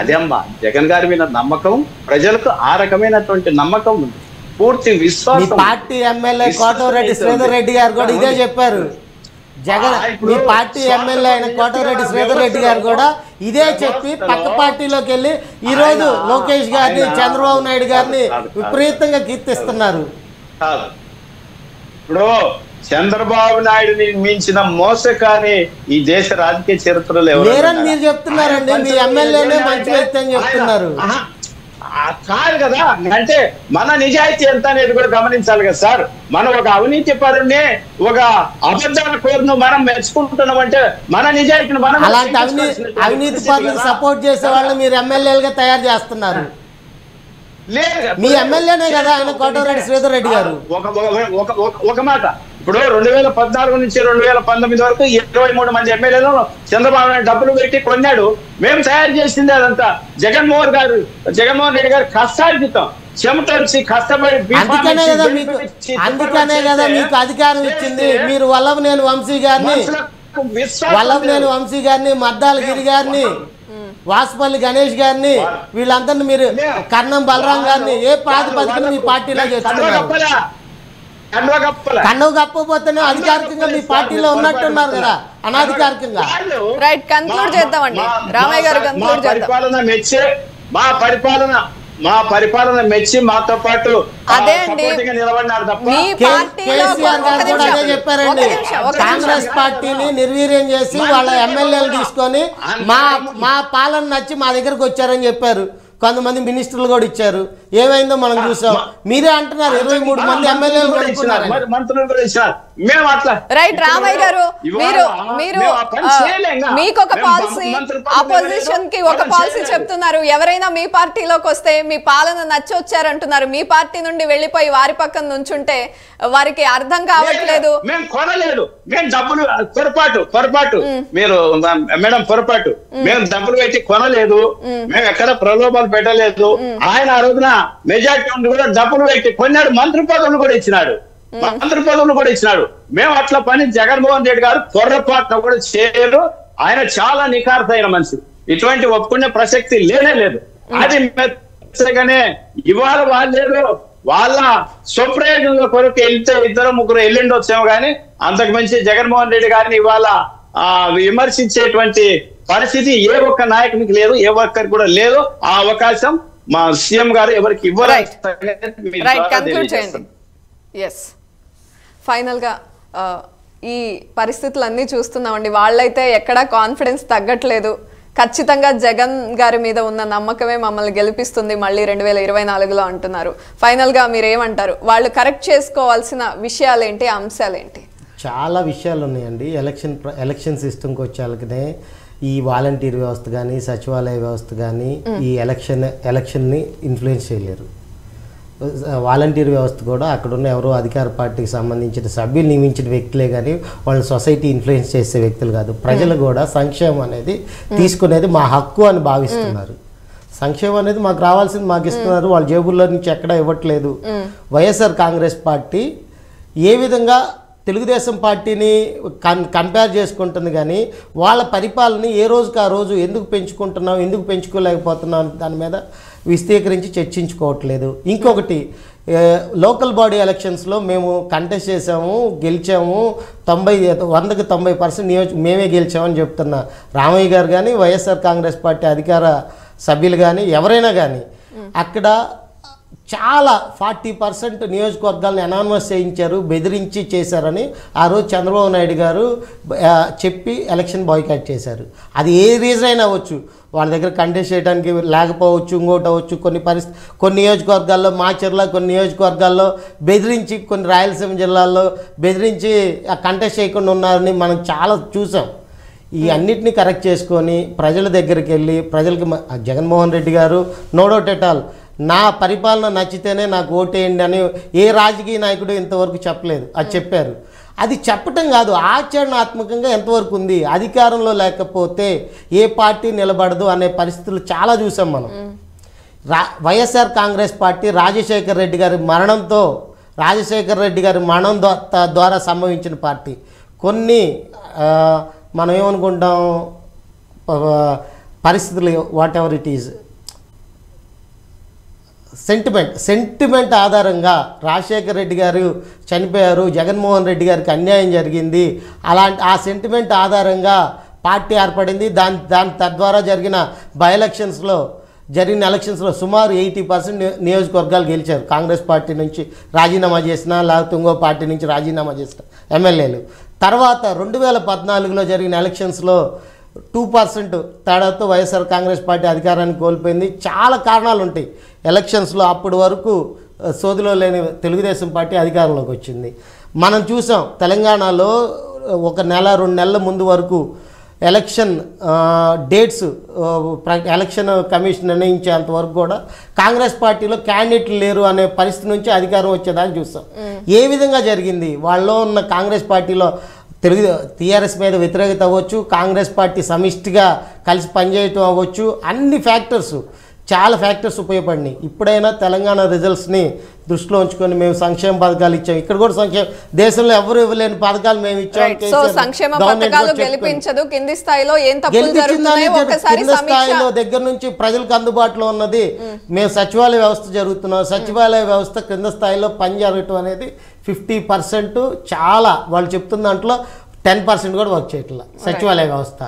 అదే అమ్మా, జగన్ గారి మీద నమ్మకం, ప్రజలకు ఆ రకమైనటువంటి నమ్మకం ఉంది, పూర్తి విశ్వాసం. పార్టీ ఎమ్మెల్యే కోటమిరెడ్డి శ్రీధర్ రెడ్డి గారు కూడా ఇదే చెప్పారు. జగన్ మీ పార్టీ ఎమ్మెల్యే అయిన కోటమిరెడ్డి శ్రీధర్ రెడ్డి గారు కూడా ఇదే చెప్పి పక్క పార్టీలోకి వెళ్ళి ఈ రోజు లోకేష్ గారిని, చంద్రబాబు నాయుడు గారిని విపరీతంగా కీర్తిస్తున్నారు. ఇప్పుడు చంద్రబాబు నాయుడుని మించిన మోసకాని ఈ దేశ రాజకీయ చరిత్రలో లేరని మీరు చెప్తున్నారండి. మీ ఎమ్మెల్యేనే మంచి వ్యక్తి అని చెప్తున్నారు. కాదు కదా, అంటే మన నిజాయితీ ఎంత అనేది కూడా గమనించాలి కదా సార్. మనం ఒక అవినీతి పరుణ్ణి, ఒక అబద్ధాల కోరును మనం మెచ్చుకుంటున్నాం అంటే మన నిజాయితీని మనం. అలాంటి అవినీతి పరులకు సపోర్ట్ చేసే వాళ్ళు మీరు ఎమ్మెల్యేలుగా తయారు చేస్తున్నారు. మీ ఎమ్మెల్యేనే కదా ఆయన కోటమిరెడ్డి శ్రీధర్ రెడ్డి గారు. ఒక మాట, ఇప్పుడు 2014 నుంచి 2019 వరకు 23 మంది ఎమ్మెల్యేలు చంద్రబాబు నాయుడు డబ్బులు పెట్టి కొన్నాడు. మేము తయారు చేసింది అదంతా జగన్మోహన్ రెడ్డి గారు కష్టార్జితం, చెమటొచ్చి కష్టపడి. అందుకనే కదా మీకు అధికారం ఇచ్చింది. మీరు వల్లభనేని వంశీ గారిని, మద్దాల గిరి గారిని, వాసుపల్లి గణేష్ గారిని, వీళ్ళందరినీ మీరు కర్ణం బలరాం గారిని ఏ ప్రాతిపదికన మీ పార్టీలో చేస్తున్నారు? కన్ను కప్పపోతేనే అధికారికంగా మీ పార్టీలో ఉన్నట్టున్నారు కదా, అనాధికారికంగా. రైట్, కన్క్లూడ్ చేద్దామండి రామయ్య గారు. కన్క్లూడ్ చేద్దాం. మా పరిపాలన మెచ్చి మాతో పాటు అదే అండి నిలబడినారు తప్ప. కేసీఆర్ గారు కూడా అదే చెప్పారండి. కాంగ్రెస్ పార్టీని నిర్వీర్యం చేసి వాళ్ళ ఎమ్మెల్యేలు తీసుకొని మా పాలన నచ్చి మా దగ్గరకు వచ్చారని చెప్పారు. కొంతమంది మినిస్టర్లు కూడా ఇచ్చారు. ఏమైందో మనం చూసాం. మీరే అంటున్నారు 23 మంది ఎమ్మెల్యేలు మంత్రులు కూడా ఇచ్చారు. మేము అట్లా రైట్. రామయ్య గారు, మీరు మీకు ఒక పాలసీ, అపోజిషన్ కి ఒక పాలసీ చెప్తున్నారు. ఎవరైనా మీ పార్టీలోకి వస్తే మీ పాలన నచ్చి వచ్చారంటున్నారు. మీ పార్టీ నుండి వెళ్ళిపోయి వారి పక్కన నుంచుంటే వారికి అర్థం కావట్లేదు. మేము కొనలేదు, మేము డబ్బులు పొరపాటు మీరు మేడం పొరపాటు, మేము డబ్బులు పెట్టి కొనలేదు, మేము ఎక్కడ ప్రలోభాలు పెట్టలేదు. ఆయన ఆ రోజున మెజార్టీ ఉండి కూడా డబ్బులు పెట్టి కొన్నాడు, మంత్రి పదవులు కూడా ఇచ్చినాడు. మేము అట్లా పని జగన్మోహన్ రెడ్డి గారు పొరపాటున కూడా చేయరు. ఆయన చాలా నిఖార్సైన మనిషి, ఇటువంటి ఒప్పుకునే ప్రసక్తి లేనే లేదు. అది మెచ్చగానే ఇవాళ వాళ్ళ స్వప్రయోజనాల కొరకు వెళ్తే 2-3 వెళ్ళిండి వచ్చాము, కానీ అంతకు మించి జగన్మోహన్ రెడ్డి గారిని ఇవాళ విమర్శించేటువంటి పరిస్థితి ఏ ఒక్క నాయకునికి లేదు, ఏ ఒక్కరికి కూడా లేదు. ఆ అవకాశం మా సీఎం గారు ఎవరికి ఇవ్వరు. ఫైనల్ గా ఈ పరిస్థితులన్నీ చూస్తున్నామండి. వాళ్ళైతే ఎక్కడా కాన్ఫిడెన్స్ తగ్గట్లేదు. ఖచ్చితంగా జగన్ గారి మీద ఉన్న నమ్మకమే మమ్మల్ని గెలిపిస్తుంది మళ్ళీ 2024లో అంటున్నారు. ఫైనల్ గా మీరు ఏమంటారు? వాళ్ళు కరెక్ట్ చేసుకోవాల్సిన విషయాలేంటి, అంశాలేంటి? చాలా విషయాలు ఉన్నాయండి. ఎలక్షన్ సిస్టమ్కి వచ్చేళ్ళకనే ఈ వాలంటీర్ వ్యవస్థ కానీ, సచివాలయ వ్యవస్థ కానీ ఈ ఎలక్షన్ని ఇన్ఫ్లుయెన్స్ చేయలేరు. వాలంటీర్ వ్యవస్థ కూడా అక్కడున్న ఎవరో అధికార పార్టీకి సంబంధించిన సభ్యులు నియమించిన వ్యక్తులే కానీ వాళ్ళని సొసైటీ ఇన్ఫ్లుయెన్స్ చేసే వ్యక్తులు కాదు. ప్రజలు కూడా సంక్షేమం అనేది తీసుకునేది మా హక్కు అని భావిస్తున్నారు. సంక్షేమం అనేది మాకు రావాల్సింది మాకు ఇస్తున్నారు, వాళ్ళ జేబుల్లో నుంచి ఎక్కడా ఇవ్వట్లేదు. వైఎస్ఆర్ కాంగ్రెస్ పార్టీ ఏ విధంగా తెలుగుదేశం పార్టీని కంపేర్ చేసుకుంటుంది, కానీ వాళ్ళ పరిపాలన ఏ రోజుకి ఆ రోజు ఎందుకు పెంచుకుంటున్నాం, ఎందుకు పెంచుకోలేకపోతున్నాం దాని మీద విస్తీకరించి చర్చించుకోవట్లేదు. ఇంకొకటి, లోకల్ బాడీ ఎలక్షన్స్లో మేము కంటెస్ట్ చేసాము, గెలిచాము, 100కి 90% మేమే గెలిచామని చెప్తున్న రామయ్య గారు కానీ, వైఎస్ఆర్ కాంగ్రెస్ పార్టీ అధికార సభ్యులు కానీ, ఎవరైనా కానీ అక్కడ చాలా 40% నియోజకవర్గాలను అనానమస్ చేయించారు, బెదిరించి చేశారని ఆ రోజు చంద్రబాబు నాయుడు గారు చెప్పి ఎలక్షన్ బాయ్కాట్ చేశారు. అది ఏ రీజన్ అయినా అవ్వచ్చు, వాళ్ళ దగ్గర కంటెస్ట్ చేయడానికి లేకపోవచ్చు, ఇంకోటి అవ్వచ్చు. కొన్ని నియోజకవర్గాల్లో మాచర్ల, కొన్ని నియోజకవర్గాల్లో బెదిరించి, కొన్ని రాయలసీమ జిల్లాల్లో బెదిరించి కంటెస్ట్ చేయకుండా ఉన్నారని మనం చాలా చూసాం. ఈ అన్నిటినీ కరెక్ట్ చేసుకొని ప్రజల దగ్గరికి వెళ్ళి ప్రజలకి జగన్మోహన్ రెడ్డి గారు నో డౌట్ ఎట్ ఆల్ నా పరిపాలన నచ్చితేనే నాకు ఓటేయండి అని ఏ రాజకీయ నాయకుడు ఇంతవరకు చెప్పలేదు. అది చెప్పారు. అది చెప్పటం కాదు, ఆచరణాత్మకంగా ఎంతవరకు ఉంది. అధికారంలో లేకపోతే ఏ పార్టీ నిలబడదు అనే పరిస్థితులు చాలా చూసాం మనం. వైఎస్ఆర్ కాంగ్రెస్ పార్టీ రాజశేఖర్ రెడ్డి గారి మరణం ద్వారా సంభవించిన పార్టీ. కొన్ని మనం ఏమనుకుంటాం, పరిస్థితులు what ever it is, sentiment ఆధారంగా రాజశేఖర్ రెడ్డి గారు చనిపోయారు, జగన్మోహన్ రెడ్డి గారికి అన్యాయం జరిగింది, ఆ సెంటిమెంట్ ఆధారంగా పార్టీ ఏర్పడింది. తద్వారా జరిగిన ఎలక్షన్స్లో సుమారు 80% నియోజకవర్గాలు గెలిచారు. కాంగ్రెస్ పార్టీ నుంచి రాజీనామా చేసినా, లేకపోతే ఇంకో పార్టీ నుంచి రాజీనామా చేసిన ఎమ్మెల్యేలు. తర్వాత 2014లో జరిగిన ఎలక్షన్స్లో 2% తేడాతో వైఎస్ఆర్ కాంగ్రెస్ పార్టీ అధికారాన్ని కోల్పోయింది. చాలా కారణాలు ఉంటాయి ఎలక్షన్స్లో. అప్పటి వరకు సోదిలో లేని తెలుగుదేశం పార్టీ అధికారంలోకి వచ్చింది. మనం చూసాం తెలంగాణలో 1 నెల 2 నెలల ముందు వరకు ఎలక్షన్ డేట్స్ ఎలక్షన్ కమిషన్ నిర్ణయించేంత వరకు కూడా కాంగ్రెస్ పార్టీలో క్యాండిడేట్లు లేరు అనే పరిస్థితి నుంచి అధికారం వచ్చేదాకా చూసాం. ఏ విధంగా జరిగింది, వాళ్ళలో ఉన్న కాంగ్రెస్ పార్టీలో టీఆర్ఎస్ మీద వ్యతిరేకత అవ్వచ్చు, కాంగ్రెస్ పార్టీ సమిష్టిగా కలిసి పనిచేయటం అవ్వచ్చు, చాలా ఫ్యాక్టర్స్ ఉపయోగపడినాయి. ఇప్పుడైనా తెలంగాణ రిజల్ట్స్ని దృష్టిలో ఉంచుకొని మేము సంక్షేమ పథకాలు ఇచ్చాం. ఇక్కడ కూడా దేశంలో ఎవరు ఇవ్వలేని పథకాలు మేము ఇచ్చాం. కింది స్థాయిలో దగ్గర నుంచి ప్రజలకు అందుబాటులో ఉన్నది. మేము సచివాలయ వ్యవస్థ జరుగుతున్నాం, సచివాలయ వ్యవస్థ కింద స్థాయిలో పని జరగటం అనేది 50%. చాలా వాళ్ళు చెప్తున్న దాంట్లో 10% కూడా వర్క్ చేయట్లా సచివాలయ వ్యవస్థ.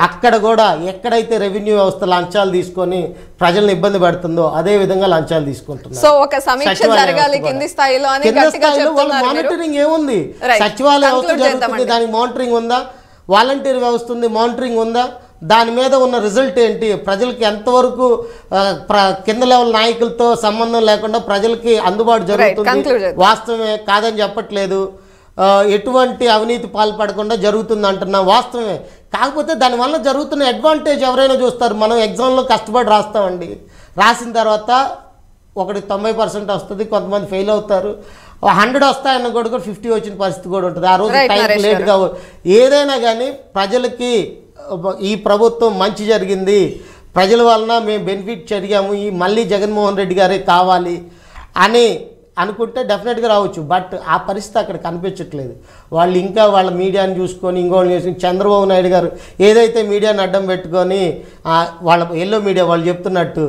అక్కడ కూడా ఎక్కడైతే రెవెన్యూ వ్యవస్థ లంచాలు తీసుకొని ప్రజలను ఇబ్బంది పెడుతుందో అదే విధంగా లంచాలు తీసుకుంటున్నారు. మానిటరింగ్ ఏముంది, సచివాలయ వ్యవస్థ జరుగుతుంది, దానికి మానిటరింగ్ ఉందా, వాలంటీర్ వ్యవస్థ ఉంది, మానిటరింగ్ ఉందా, దాని మీద ఉన్న రిజల్ట్ ఏంటి, ప్రజలకి ఎంతవరకు కింద లెవెల్ నాయకులతో సంబంధం లేకుండా ప్రజలకి అందుబాటు జరుగుతుంది. వాస్తవమే కాదని చెప్పట్లేదు, ఎటువంటి అవినీతి పాల్పడకుండా జరుగుతుంది అంటున్నా వాస్తవమే. కాకపోతే దానివల్ల జరుగుతున్న అడ్వాంటేజ్ ఎవరైనా చూస్తారు. మనం ఎగ్జామ్లో కష్టపడి రాస్తామండి, రాసిన తర్వాత ఒకటి 90% వస్తుంది, కొంతమంది ఫెయిల్ అవుతారు. 100 వస్తాయన్న కూడా 50 వచ్చిన పరిస్థితి కూడా ఉంటుంది. ఆ రోజు టైం లేట్గా. ఏదైనా కానీ ప్రజలకి ఈ ప్రభుత్వం మంచి జరిగింది, ప్రజల వలన మేము బెనిఫిట్ జరిగాము, మళ్ళీ జగన్మోహన్ రెడ్డి గారే కావాలి అని అనుకుంటే డెఫినెట్గా రావచ్చు. బట్ ఆ పరిస్థితి అక్కడ కనిపించట్లేదు. వాళ్ళు ఇంకా వాళ్ళ మీడియాని చూసుకొని ఇంకోళ్ళు చూసుకొని చంద్రబాబు నాయుడు గారు ఏదైతే మీడియాని అడ్డం పెట్టుకొని వాళ్ళ ఎల్లో మీడియా వాళ్ళు చెప్తున్నట్టు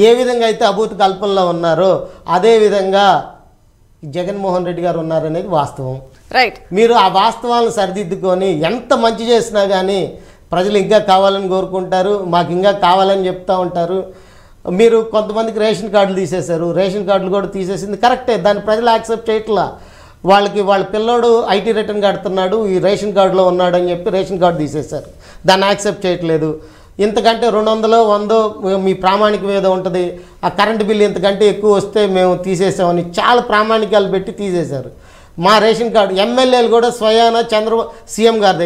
ఏ విధంగా అయితే అభూత కల్పనలో ఉన్నారో అదే విధంగా జగన్మోహన్ రెడ్డి గారు ఉన్నారనేది వాస్తవం. రైట్. మీరు ఆ వాస్తవాలను సరిదిద్దుకొని ఎంత మంచి చేసినా కానీ ప్రజలు ఇంకా కావాలని కోరుకుంటారు, మాకు ఇంకా కావాలని చెప్తూ ఉంటారు. మీరు కొంతమందికి రేషన్ కార్డులు తీసేశారు, రేషన్ కార్డులు కూడా తీసేసింది కరెక్టే, దాన్ని ప్రజలు యాక్సెప్ట్ చేయట్లా. వాళ్ళ పిల్లోడు ఐటీ రిటర్న్ కడుతున్నాడు, ఈ రేషన్ కార్డులో ఉన్నాడు అని చెప్పి రేషన్ కార్డు తీసేశారు, దాన్ని యాక్సెప్ట్ చేయట్లేదు. ఇంతకంటే 200 100 మీ ప్రామాణిక మీద ఉంటుంది, ఆ కరెంటు బిల్లు ఇంతకంటే ఎక్కువ వస్తే మేము తీసేసామని చాలా ప్రామాణికాలు పెట్టి తీసేశారు. మా రేషన్ కార్డు ఎమ్మెల్యేలు కూడా స్వయాన సీఎం గారి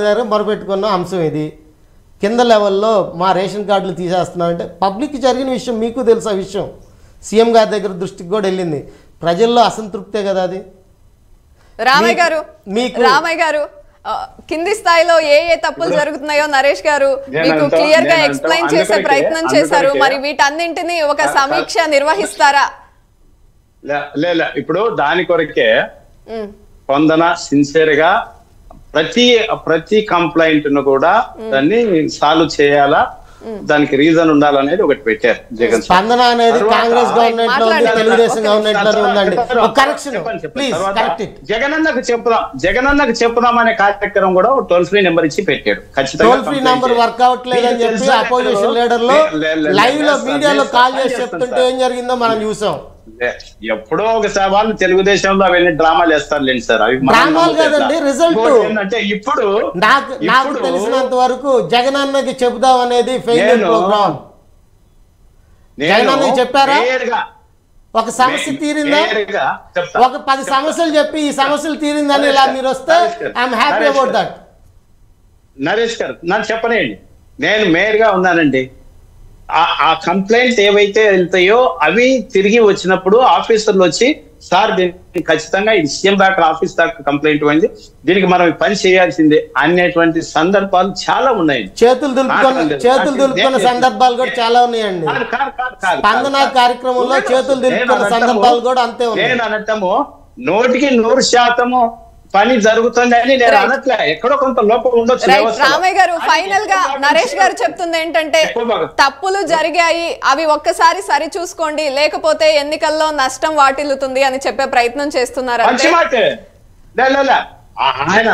దగ్గర మొరపెట్టుకున్న అంశం ఇది. కింద లెవెల్లో మా రేషన్ కార్డులు తీసేస్తున్నారంటే పబ్లిక్కి జరిగిన విషయం, మీకు తెలుసు ఆ విషయం, సీఎం గారి దగ్గర దృష్టికి కూడా వెళ్ళింది. ప్రజల్లో అసంతృప్తే కదా అది. రామయ్య గారు కింది స్థాయిలో ఏ తప్పులు జరుగుతున్నాయో నరేష్ గారు మీకు క్లియర్ గా ఎక్స్ప్లెయిన్ చేసే ప్రయత్నం చేశారు. మరి వీటన్నింటినీ ఒక సమీక్ష నిర్వహిస్తారా? ఇప్పుడు దాని కొరకే పొందన సిన్సియర్ గా ప్రతి కంప్లైంట్ ను కూడా దాన్ని సాల్వ్ చేయాలా, దానికి రీజన్ ఉండాలనేది ఒకటి పెట్టారు జగన్ సార్. స్పందన అనేది తర్వాత- కాంగ్రెస్ గవర్నమెంట్ లో ఉంది, తెలుగుదేశం గవర్నమెంట్ లో ఉందండి. ఒక కరెక్షన్ ప్లీజ్ కరెక్ట్ ఇట్. జగనన్నకు చెప్పుదాం అనే కార్యక్రమం కూడా టోల్ ఫ్రీ నెంబర్ ఇచ్చి పెట్టాడు. టోల్ ఫ్రీ నంబర్ వర్క్ అవట్లేదని చెప్పి అపోజిషన్ లీడర్లు లైవ్ లో మీడియాలో కాల్ చేసి చెప్తుంటే ఏం జరిగిందో మనం చూసాం. ఎప్పుడో ఒకసారి వాళ్ళు తెలుగుదేశంలో అవన్నీ డ్రామాలు వేస్తారులేండి సార్. అవి డ్రామాలు కాదండి, రిజల్ట్. ఏంటంటే ఇప్పుడు నాకు తెలిసినంత వరకు జగన్ అన్నకి చెబుదాం అనేది ఫెయిల్ ప్రోగ్రామ్. జగన్ అన్నకి చెప్పారా? ఒక సమస్య తీరిందా? ఒక 10 సమస్యలు చెప్పి ఈ సమస్యలు తీరిందని ఇలా మీరు వస్తే I'm happy about that. Naresh గారు నాకు చెప్పనేయండి, నేను మేయర్ గా ఉన్నానండి. ఆ కంప్లైంట్స్ ఏవైతే వెళ్తాయో అవి తిరిగి వచ్చినప్పుడు ఆఫీసర్లు వచ్చి సార్ దీనికి ఖచ్చితంగా ఇది సీఎం దాకా ఆఫీస్ దాకా కంప్లైంట్ పోయింది, దీనికి మనం పని చేయాల్సిందే అనేటువంటి సందర్భాలు చాలా ఉన్నాయి. చేతులు దులుపుకున్న సందర్భాలు కూడా చాలా ఉన్నాయండి. స్పందన కార్యక్రమంలో చేతులు దులుపుకున్న సందర్భాలు కూడా అంతే ఉన్నాయి. నేను అనటము 100% పని జరుగుతుందని నేను అనట్లే, ఎక్కడో కొంత లోపం ఉండొచ్చు. రామయ్య గారు, ఫైనల్ గా నరేష్ గారు చెప్తుంది ఏంటంటే తప్పులు జరిగాయి, అవి ఒక్కసారి సరి చూసుకోండి, లేకపోతే ఎన్నికల్లో నష్టం వాటిల్లుతుంది అని చెప్పే ప్రయత్నం చేస్తున్నారు. మంచి మాటే ఆయన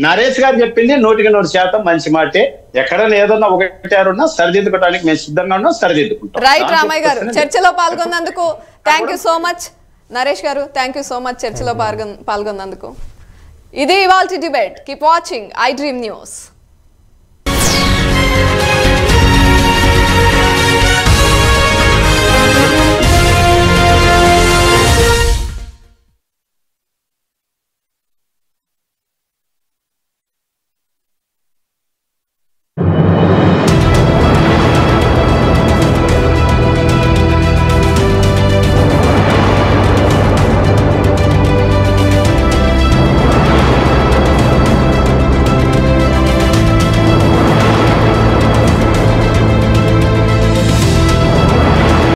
నరేష్ గారు చెప్పింది 100% మంచి మాటే. ఎక్కడైనా ఏదన్నా ఒకటి ఆరున్నా సరిదిద్దుకోవడానికి మేము సిద్ధంగా ఉన్నాం, సరిదిద్దుకుంటాం. రైట్ రామయ్య గారు, చర్చలో పాల్గొన్నందుకు thank you so much. Naresh garu thank you so much చర్చలో పాల్గొన్నందుకు. ఇది ఇవాల్టి debate. Keep watching I dream news.